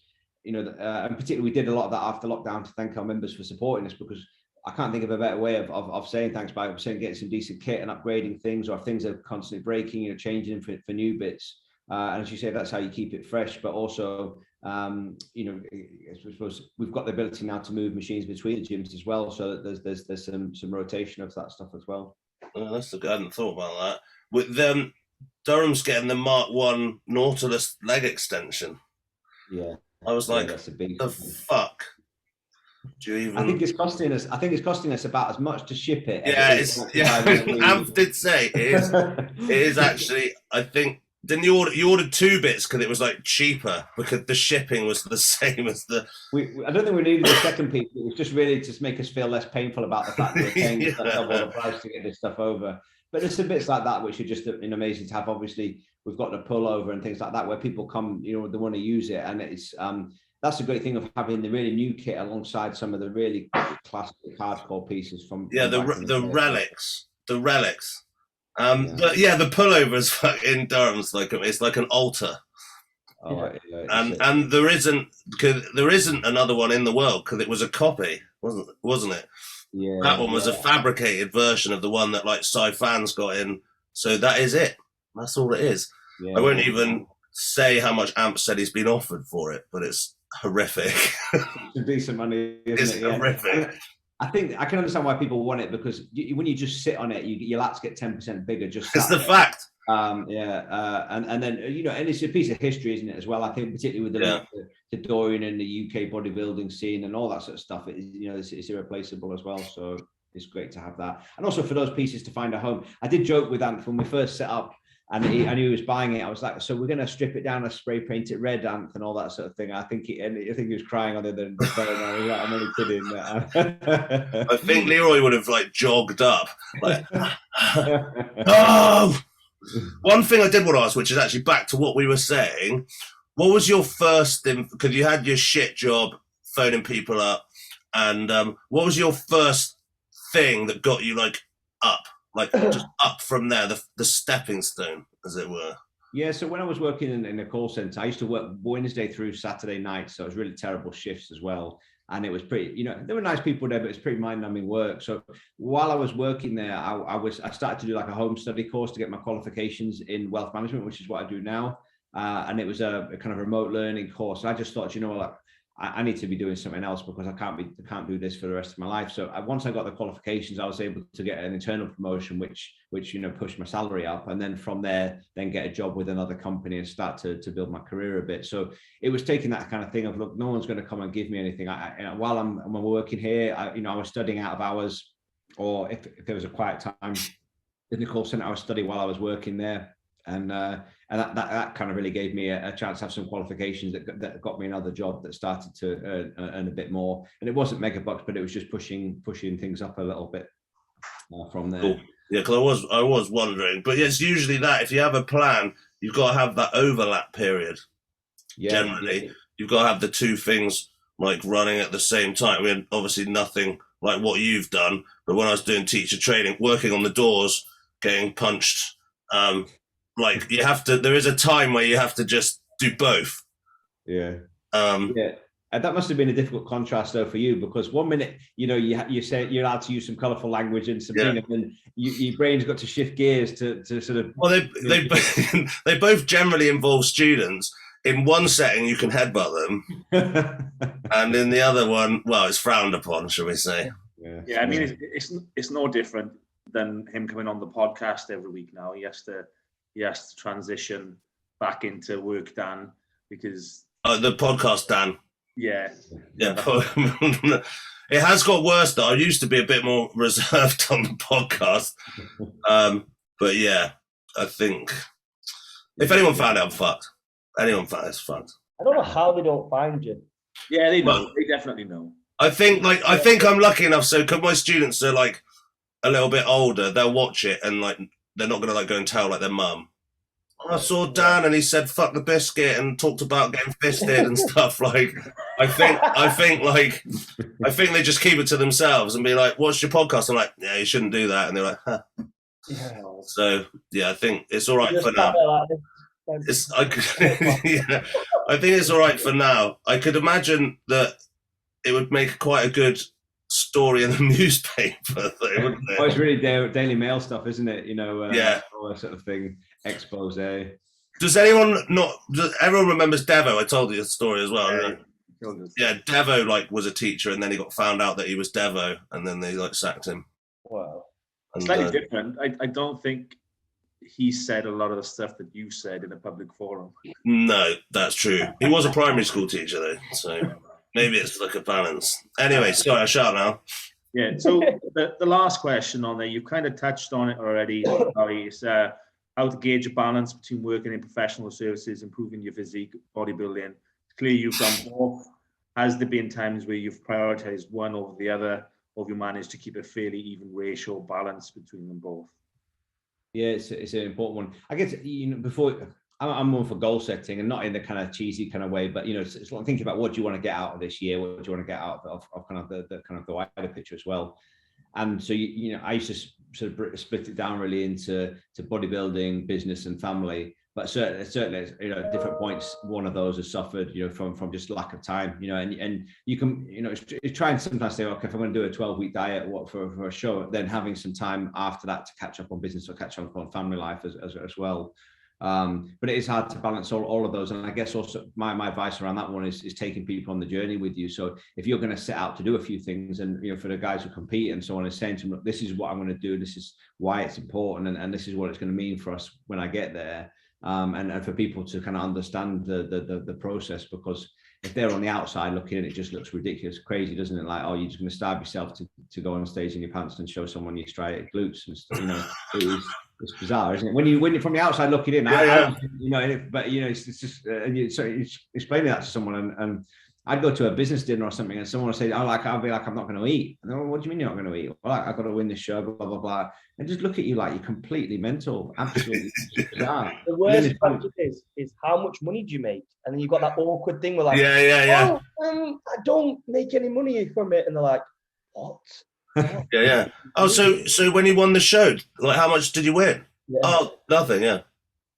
and particularly we did a lot of that after lockdown to thank our members for supporting us, because I can't think of a better way of saying thanks by saying getting some decent kit and upgrading things, or if things are constantly breaking, changing for new bits. And as you say, that's how you keep it fresh. But also, I suppose we've got the ability now to move machines between the gyms as well, so that there's some rotation of that stuff as well. I hadn't thought about that. With them, Durham's getting the Mark 1 Nautilus leg extension. Yeah, I was like, that's a big the fuck. I think it's costing us about as much to ship it. Amp did say it is actually. I think didn't you ordered 2 bits because it was like cheaper because the shipping was the same as the. I don't think we needed the second piece. It was just really to make us feel less painful about the fact that we're paying the price to get this stuff over. But there's some bits like that which are just amazing to have. Obviously, we've got the pullover and things like that where people come, they want to use it, and it's. That's the great thing of having the really new kit alongside some of the really classic hardcore pieces from the relics. But the pullovers in Durham's it's like an altar. And there isn't another one in the world because it was a copy, wasn't it? Yeah. That one was a fabricated version of the one that sci-fans got in. So that is it. That's all it is. Yeah, I won't even say how much Amp said he's been offered for it, but it's horrific. It's decent money, isn't it? Horrific. I think I can understand why people want it, because when you just sit on it, your lats get 10% bigger. It's the fact. And then and it's a piece of history, isn't it, as well? I think particularly with the Dorian in the UK bodybuilding scene and all that sort of stuff, it's irreplaceable as well. So it's great to have that. And also for those pieces to find a home. I did joke with Ant when we first set up, and I knew he was buying it. I was like, so we're going to strip it down and spray paint it red, Ant, and all that sort of thing. I think he was crying on the other end of the phone. I was like, I'm only kidding. I think Leroy would have like jogged up. Like, oh! One thing I did want to ask, which is actually back to what we were saying. What was your first thing? Because you had your shit job phoning people up, and what was your first thing that got you like just up from there, the stepping stone, as it were? Yeah, so when I was working in a call center, I used to work Wednesday through Saturday night, so it was really terrible shifts as well. And it was pretty, there were nice people there, but it's pretty mind-numbing work. So while I was working there, I started to do like a home study course to get my qualifications in wealth management, which is what I do now. And it was a kind of remote learning course. I just thought, I need to be doing something else because I can't do this for the rest of my life. So once I got the qualifications, I was able to get an internal promotion, which pushed my salary up, and then from there, then get a job with another company and start to build my career a bit. So it was taking that kind of thing of, look, no one's going to come and give me anything. While I'm working here, I was studying out of hours, or if there was a quiet time in the call center, I was studying while I was working there. And that kind of really gave me a chance to have some qualifications that got me another job that started to earn a bit more. And it wasn't mega bucks, but it was just pushing things up a little bit from there. Cool. Yeah, because I was wondering, but it's usually that if you have a plan, you've got to have that overlap period. Yeah, generally, you've got to have the two things like running at the same time. I mean, obviously nothing like what you've done, but when I was doing teacher training, working on the doors, getting punched. Like there is a time where you have to just do both. Yeah. Yeah. And that must have been a difficult contrast though for you, because one minute, you say you're allowed to use some colorful language and something, and then your brain's got to shift gears to sort of. Well, they both generally involve students. In one setting, you can headbutt them, and in the other one, well, it's frowned upon, shall we say? Yeah. I mean, it's no different than him coming on the podcast every week now. He has to transition back into work, Dan, because the podcast, Dan. Yeah. It has got worse though. I used to be a bit more reserved on the podcast, but yeah, I think if anyone found out, I'm fucked. Anyone found it's fucked. I don't know how they don't find you. Yeah, they know. They definitely know. I think I'm lucky enough. So, because my students are like a little bit older, they'll watch it and like. They're not going to like go and tell like their mum. I saw Dan and he said "fuck the biscuit" and talked about getting fisted and stuff. Like, I think they just keep it to themselves and be like, "What's your podcast?" I'm like, "Yeah, you shouldn't do that." And they're like, "Huh." Yeah. So yeah, I think it's all right for now. I think it's all right for now. I could imagine that it would make quite a good story in the newspaper thing, wouldn't it? Oh, it's really Daily Mail stuff, isn't it? Yeah, all that sort of thing. Expose. Does everyone remembers Devo? I told you the story as well. Yeah, Devo like was a teacher, and then he got found out that he was Devo, and then they like sacked him. Wow. And, slightly different. I don't think he said a lot of the stuff that you said in a public forum. No, that's true. He was a primary school teacher though, so. Maybe it's like a balance. Anyway, sorry, I shout now. Yeah, so the last question on there, you've kind of touched on it already, is how to gauge a balance between working in professional services, improving your physique, bodybuilding. Clearly, you've done both. Has there been times where you've prioritized one over the other, or have you managed to keep a fairly even ratio balance between them both? Yeah, it's an important one. I guess, before... I'm more for goal setting, and not in the kind of cheesy kind of way, but it's like thinking about what do you want to get out of this year, what do you want to get out of kind of the wider picture as well. And so I used to sort of split it down really into bodybuilding, business, and family. But certainly, at different points, one of those has suffered, from just lack of time, and you can, try and sometimes say, okay, if I'm going to do a 12-week diet, for a show, then having some time after that to catch up on business or catch up on family life as well. But it is hard to balance all of those. And I guess also my advice around that one is taking people on the journey with you. So if you're going to set out to do a few things, and for the guys who compete and so on, is saying to them, look, this is what I'm going to do, this is why it's important, and this is what it's going to mean for us when I get there. And for people to kind of understand the process, because if they're on the outside looking in, it just looks ridiculous, crazy, doesn't it? Like, oh, you're just going to starve yourself to go on stage in your pants and show someone your striated glutes and stuff. You know, it's bizarre, isn't it? When you're from the outside looking in, you know, but you know, it's just and you explaining that to someone, and I'd go to a business dinner or something, and someone would say, I'll be like, I'm not going to eat. And what do you mean you're not going to eat? Well, I've got to win this show, blah, blah, blah. And just look at you like you're completely mental. Absolutely bizarre. The worst question is how much money do you make? And then you've got that awkward thing where like, yeah. I don't make any money from it. And they're like, what? Yeah. Oh, so when you won the show, like how much did you win? Yeah. Oh, nothing, yeah.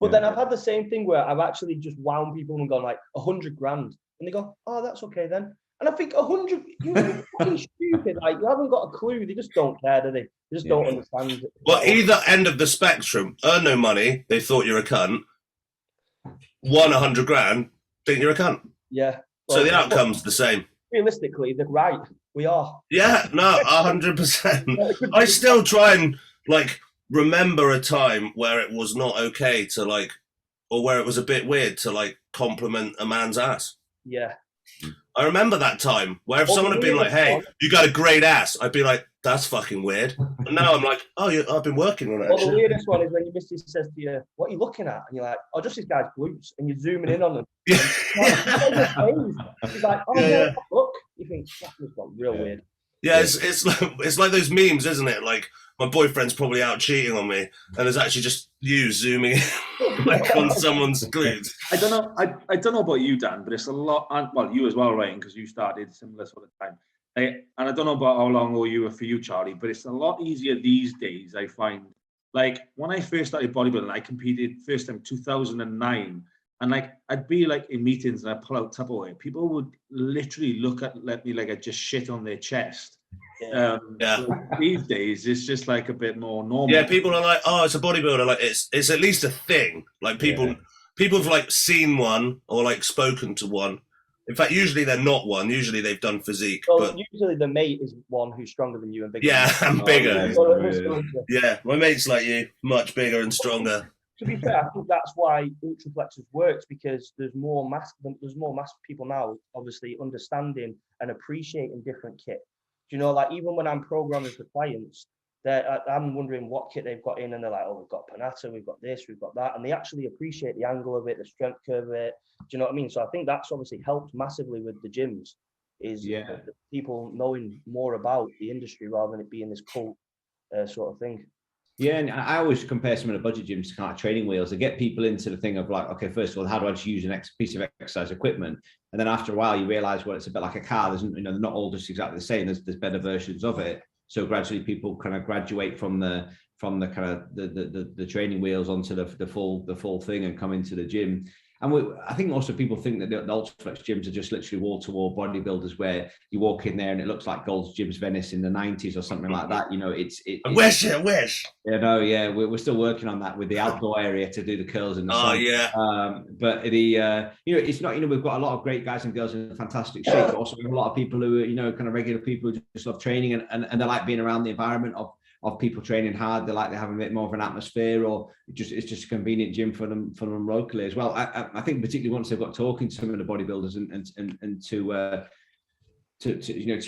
But then I've had the same thing where I've actually just wound people and gone like 100 grand. And they go, oh, that's okay then. And I think 100, you're fucking stupid. Like, you haven't got a clue. They just don't care, do they? They just don't understand. Well, either end of the spectrum, earn no money, they thought you're a cunt. Won 100 grand, think you're a cunt. Yeah. Well, so the outcome's the same. Realistically, they're right. We are. Yeah, no, 100%. I still try and, like, remember a time where it was not okay to, like, or where it was a bit weird to, like, compliment a man's ass. Yeah. I remember that time where if someone had been like, hey, you got a great ass, I'd be like, that's fucking weird. And now I'm like, oh, I've been working on it. Well, the weirdest one is when your missus says to you, what are you looking at? And you're like, oh, just this guy's glutes. And you're zooming in on them. He's like, oh, yeah. Look. You think, that's got real weird. Yeah, it's like those memes, isn't it? Like, my boyfriend's probably out cheating on me, and there's actually just you zooming in like on someone's glutes. I don't know. I don't know about you, Dan, but it's a lot. And well, you as well, Ryan, because you started similar sort of time. And I don't know about how long ago you were for you, Charlie, but it's a lot easier these days. I find, like when I first started bodybuilding, I competed first time 2009, and like I'd be like in meetings and I'd pull out Tupperware. People would literally look at me like I just shit on their chest. Yeah. These days it's just like a bit more normal. Yeah, people are like, oh, it's a bodybuilder. Like it's at least a thing. Like people have like seen one or like spoken to one. In fact, usually they're not one. Usually they've done physique. Well, but usually the mate is one who's stronger than you and bigger. Yeah, and bigger. Yeah. Yeah, my mate's like you, much bigger and stronger. To be fair, I think that's why Ultraflexes works, because there's more mass people now, obviously understanding and appreciating different kit. Do you know, like even when I'm programming for clients, I'm wondering what kit they've got in, and they're like, oh, we've got Panata, we've got this, we've got that, and they actually appreciate the angle of it, the strength curve of it. Do you know what I mean? So I think that's obviously helped massively with the gyms, is people knowing more about the industry rather than it being this cult sort of thing. Yeah, and I always compare some of the budget gyms to kind of training wheels to get people into the thing of like, okay, first of all, how do I just use an piece of exercise equipment? And then after a while, you realize, well, it's a bit like a car. There's, they're not all just exactly the same. There's better versions of it. So gradually, people kind of graduate from the kind of the training wheels onto the full thing and come into the gym. And I think also people think that the Ultraflex gyms are just literally wall-to-wall bodybuilders where you walk in there and it looks like Gold's Gym's Venice in the 90s or something like that. You know, I wish. You know, yeah, we're still working on that with the outdoor area to do the curls and the sun. Yeah. But it's not, we've got a lot of great guys and girls in fantastic shape, but also we have a lot of people who are, kind of regular people who just love training and they like being around the environment of people training hard. They like to have a bit more of an atmosphere, or it's just a convenient gym for them locally as well. I think particularly once they've got talking to some of the bodybuilders and to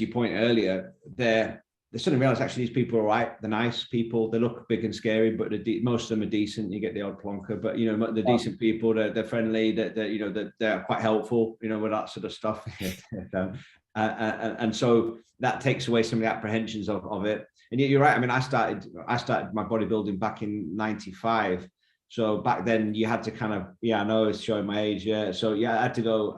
your point earlier, they're suddenly realize actually these people are all right. They're nice people. They look big and scary, but most of them are decent. You get the odd plonker, but they're decent people. They're friendly. They're quite helpful. With that sort of stuff. And so that takes away some of the apprehensions of it. And you're right. I mean, I started my bodybuilding back in '95. So back then you had to kind of, I know it's showing my age. Yeah. So I had to go,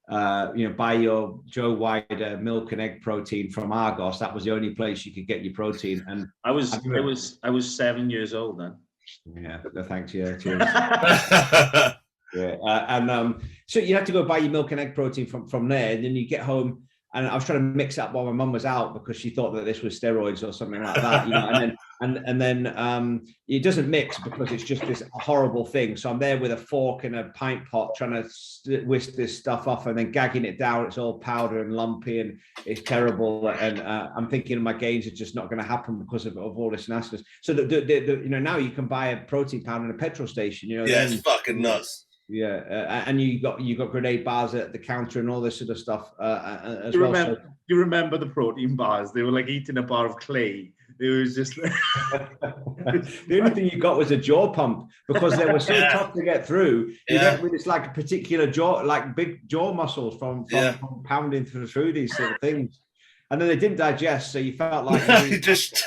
buy your Joe Wider milk and egg protein from Argos. That was the only place you could get your protein. And I was 7 years old then. Yeah. Thanks. Yeah. Cheers. So you had to go buy your milk and egg protein from there, and then you get home. And I was trying to mix it up while my mum was out because she thought that this was steroids or something like that, and then it doesn't mix because it's just this horrible thing. So I'm there with a fork and a pint pot trying to whisk this stuff off and then gagging it down. It's all powder and lumpy and it's terrible. And I'm thinking my gains are just not going to happen because of all this nastiness. So now you can buy a protein powder in a petrol station. It's fucking nuts. Yeah, and you got grenade bars at the counter and all this sort of stuff as well. Do you remember the protein bars? They were like eating a bar of clay. It was just the only thing you got was a jaw pump because they were so tough to get through. It's like a particular jaw, like big jaw muscles from pounding through these sort of things, and then they didn't digest, so you felt like you just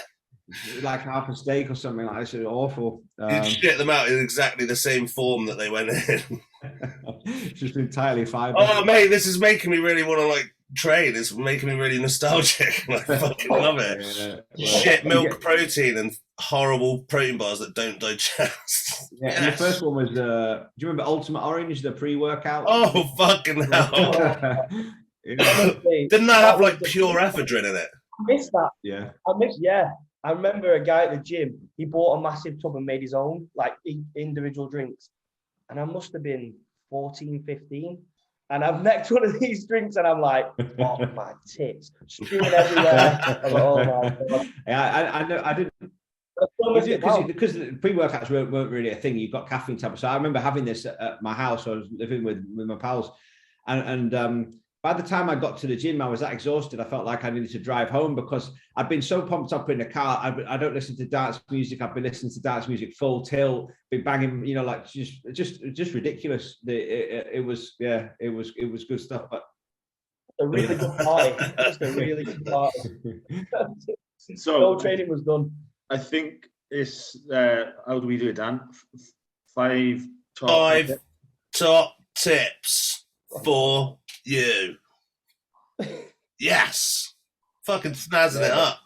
like half a steak or something like that. It's awful. You shit them out in exactly the same form that they went in. Just entirely fiber. Oh mate, this is making me really want to like train. It's making me really nostalgic. I fucking love it. Shit milk protein and horrible protein bars that don't digest. And the first one was do you remember Ultimate Orange, the pre-workout? Oh fucking hell. Didn't that have like pure ephedrine in it? I missed that. Yeah. I remember a guy at the gym, he bought a massive tub and made his own, like individual drinks. And I must have been 14, 15. And I've necked one of these drinks and I'm like, oh, my tits, spewing everywhere. I'm like, oh my God. Yeah, I know, I didn't. Because the pre-workouts weren't really a thing. You've got caffeine tablets. So I remember having this at my house. I was living with my pals. And by the time I got to the gym, I was that exhausted. I felt like I needed to drive home because I'd been so pumped up in the car. I don't listen to dance music. I've been listening to dance music full tilt, been banging, like just ridiculous. It was good stuff. But a really good party. Just a really good party. So no training was done. I think it's how do we do it, Dan? Five top tips for you. Yes. Fucking snazzing it up.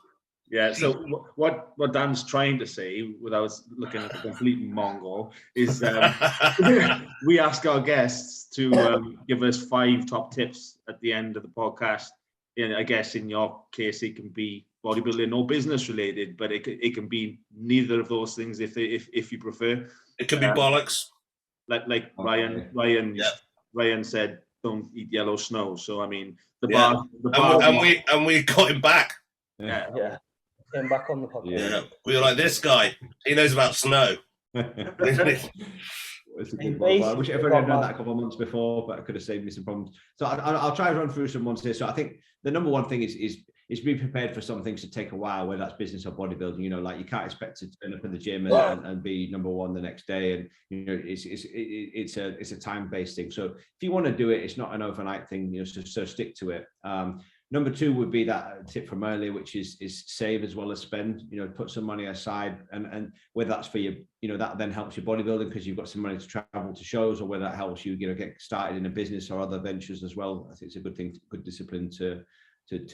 Yeah, so what Dan's trying to say, without looking at a complete Mongol, is we ask our guests to give us 5 top tips at the end of the podcast. And I guess in your case, it can be bodybuilding or business related, but it can be neither of those things if you prefer. It could be bollocks. Like Ryan said, don't eat yellow snow. So I mean, the bar and we got him back. Yeah. Came back on the podcast. Yeah, we were like, this guy, he knows about snow. I wish everyone had done that a couple of months before, but I could have saved me some problems. So I'll try and run through some ones here. So I think the number one thing is be prepared for some things to take a while, whether that's business or bodybuilding. Like you can't expect to turn up in the gym and be number one the next day. And it's a time-based thing. So if you want to do it, it's not an overnight thing. So stick to it. Number 2 would be that tip from earlier, which is save as well as spend. Put some money aside, and whether that's for you, that then helps your bodybuilding because you've got some money to travel to shows, or whether that helps you, get started in a business or other ventures as well. I think it's a good thing, good discipline to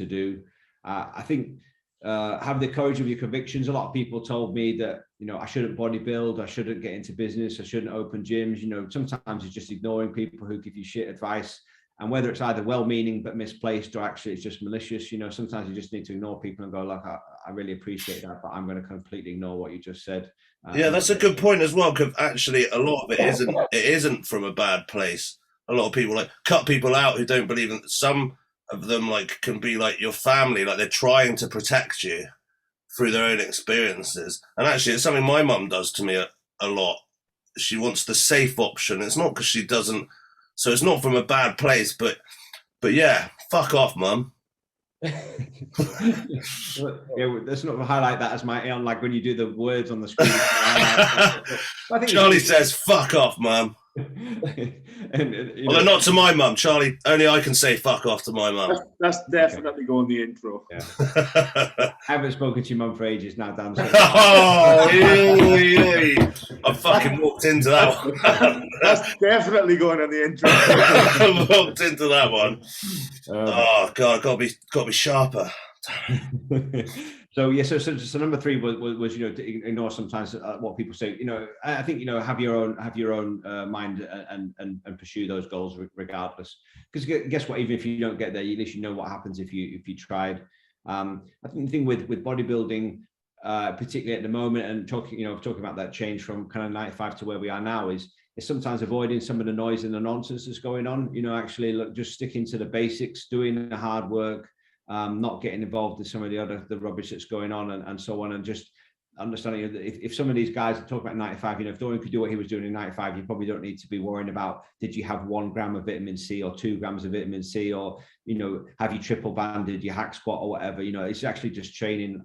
do. I think have the courage of your convictions. A lot of people told me that I shouldn't bodybuild, I shouldn't get into business, I shouldn't open gyms. Sometimes it's just ignoring people who give you shit advice. And whether it's either well-meaning but misplaced, or actually it's just malicious, sometimes you just need to ignore people and go, look, I really appreciate that, but I'm going to completely ignore what you just said. Yeah, that's a good point as well, because actually a lot of it isn't from a bad place. A lot of people cut people out who don't believe in. Some of them can be like your family, like they're trying to protect you through their own experiences. And actually, it's something my mum does to me a lot. She wants the safe option. It's not because she doesn't. So it's not from a bad place, but yeah, fuck off, mum. Yeah, let's not highlight that as my like when you do the words on the screen. I think Charlie says, "Fuck off, mum." Well, not to my mum, Charlie. Only I can say "fuck off" to my mum. That's definitely going the intro. Yeah. I haven't spoken to your mum for ages now, Dan. So I fucking walked into that one. That's definitely going on the intro. I walked into that one. Oh God, gotta be sharper. So yeah, so number 3 was to ignore sometimes what people say. I think have your own mind and pursue those goals regardless. Because guess what? Even if you don't get there, at least you know what happens if you tried. I think the thing with bodybuilding, particularly at the moment, and talking about that change from kind of 95 to where we are now is sometimes avoiding some of the noise and the nonsense that's going on. Actually just sticking to the basics, doing the hard work. Not getting involved in some of the rubbish that's going on and so on, and just understanding that if some of these guys are talking about 95, if Dorian could do what he was doing in 95, you probably don't need to be worrying about, did you have 1 gram of vitamin C or 2 grams of vitamin C, or, have you triple banded your hack squat or whatever, it's actually just training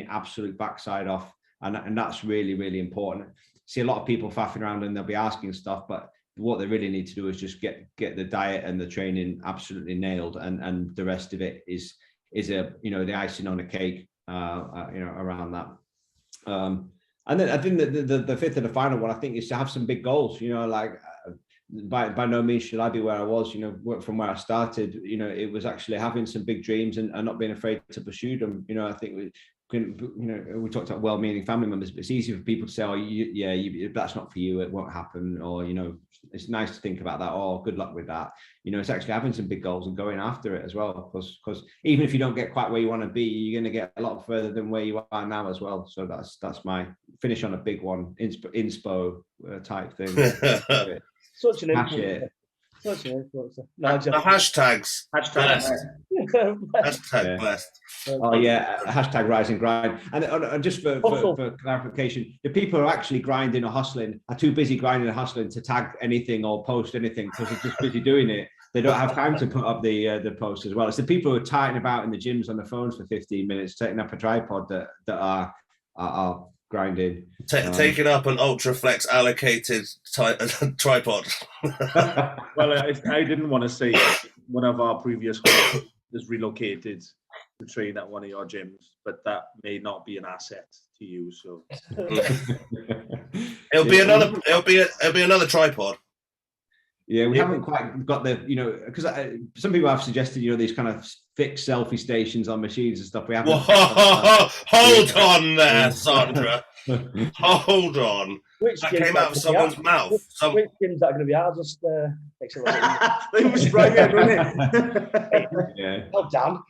absolute backside off. And that's really, really important. See a lot of people faffing around and they'll be asking stuff, but what they really need to do is just get the diet and the training absolutely nailed. And the rest of it is the icing on the cake, around that. And then I think that the fifth and the final one, I think, is to have some big goals. By no means should I be where I was. From where I started, it was actually having some big dreams and not being afraid to pursue them. I think we talked about well-meaning family members, but it's easy for people to say, "Oh, that's not for you. It won't happen." Or it's nice to think about that. Oh, good luck with that. It's actually having some big goals and going after it as well. Because even if you don't get quite where you want to be, you're going to get a lot further than where you are now as well. So that's my finish on a big one, inspo type thing. Such an influencer. Such an influencer. No, the hashtags. Hashtag. Hashtag blessed. Oh yeah, hashtag rise and grind. And just for clarification, the people who are actually grinding or hustling are too busy grinding and hustling to tag anything or post anything, because they're just busy doing it. They don't have time to put up the post as well. It's the people who are tightening about in the gyms on the phones for 15 minutes, setting up a tripod that are grinding. Taking up an Ultraflex allocated tripod. Well, I didn't want to say one of our previous hosts is relocated to train at one of your gyms, but that may not be an asset to you. So it'll be another tripod. Yeah, we haven't quite got the, because some people have suggested, these kind of fixed selfie stations on machines and stuff. We haven't. Hold on there, Sandra. Hold on. That came out of someone's mouth. Which gyms that going to be out? I'll just fix it. They were spraying it, wasn't it? Yeah. Oh, damn.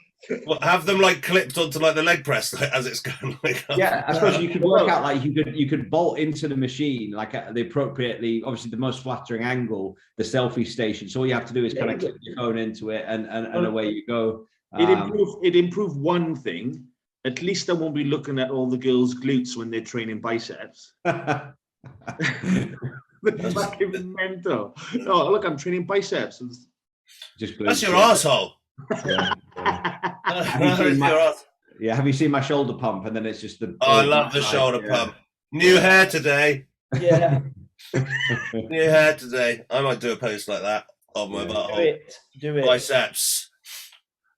Well, have them clipped onto the leg press as it's going. Yeah, I suppose you could work out you could bolt into the machine at the appropriately, obviously the most flattering angle, the selfie station. So all you have to do is kind of clip your phone into it, and away you go. It improved one thing. At least I won't be looking at all the girls' glutes when they're training biceps. That's fucking mental. Oh, look, I'm training biceps. That's your arsehole. Have you seen my shoulder pump? And then it's just the. Oh, I love the shoulder pump. New hair today. Yeah. New hair today. I might do a post like that on my butthole. Do it. Biceps.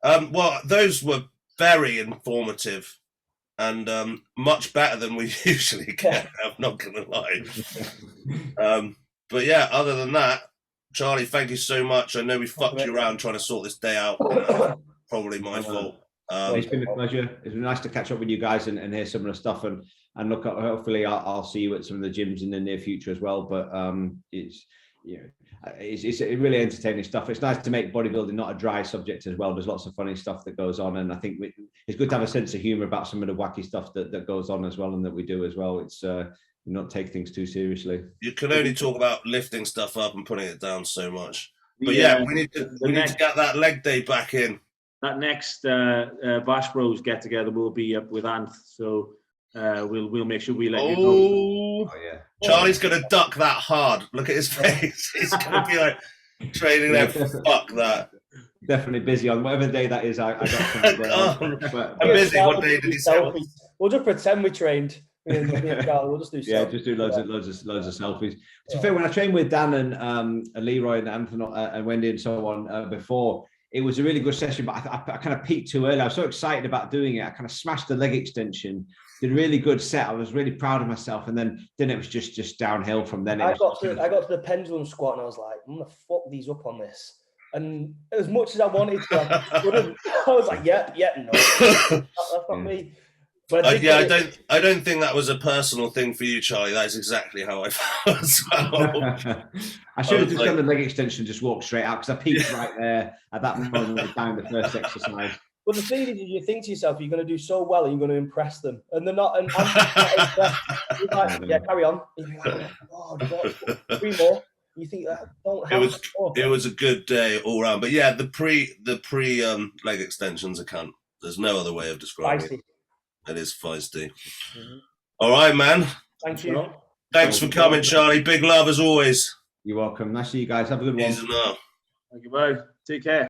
Well, those were very informative and much better than we usually get. I'm not gonna lie. But yeah, other than that, Charlie, thank you so much. I know we fucked you around trying to sort this day out. Probably my fault. It's been a pleasure. It's been nice to catch up with you guys and hear some of the stuff and look at. Hopefully, I'll see you at some of the gyms in the near future as well. But it's really entertaining stuff. It's nice to make bodybuilding not a dry subject as well. There's lots of funny stuff that goes on, and I think it's good to have a sense of humor about some of the wacky stuff that goes on as well, and that we do as well. It's not take things too seriously. You can only talk about lifting stuff up and putting it down so much. But yeah, we need to get that leg day back in. That next Bash Bros get together will be up with Anth, so we'll make sure we let you know. Oh yeah, Charlie's gonna duck that hard. Look at his face. He's gonna be like training there. Fuck that. Definitely busy on whatever day that is. I got something I'm busy. What day did he say? We'll just pretend we trained. We'll just do just do loads of selfies. To be fair, when I trained with Dan and Leroy and Anthony and Wendy and so on before, it was a really good session, but I kind of peaked too early. I was so excited about doing it. I kind of smashed the leg extension, did a really good set. I was really proud of myself, and then it was just downhill from then. I got to the pendulum squat, and I was like, I'm gonna fuck these up on this. And as much as I wanted to, I was like, no, that's not me. But I don't think that was a personal thing for you, Charlie. That is exactly how I felt as well. I should have just done the leg extension, just walked straight out, because I peaked right there at that moment of time, the first exercise. Well, the thing is, you think to yourself, you're going to do so well, and you're going to impress them, and they're not. And I'm impressed. You're like, yeah, carry on. You're like, oh, God, 3 more. You think that don't have it was a good day all round, but yeah, the pre leg extensions are cunt. There's no other way of describing it. It is feisty. Mhm. All right, man. Thank you. Thanks for coming, Charlie. Big love as always. You're welcome. Nice to see you guys. Have a good one. Peace and love. Thank you, bye. Take care.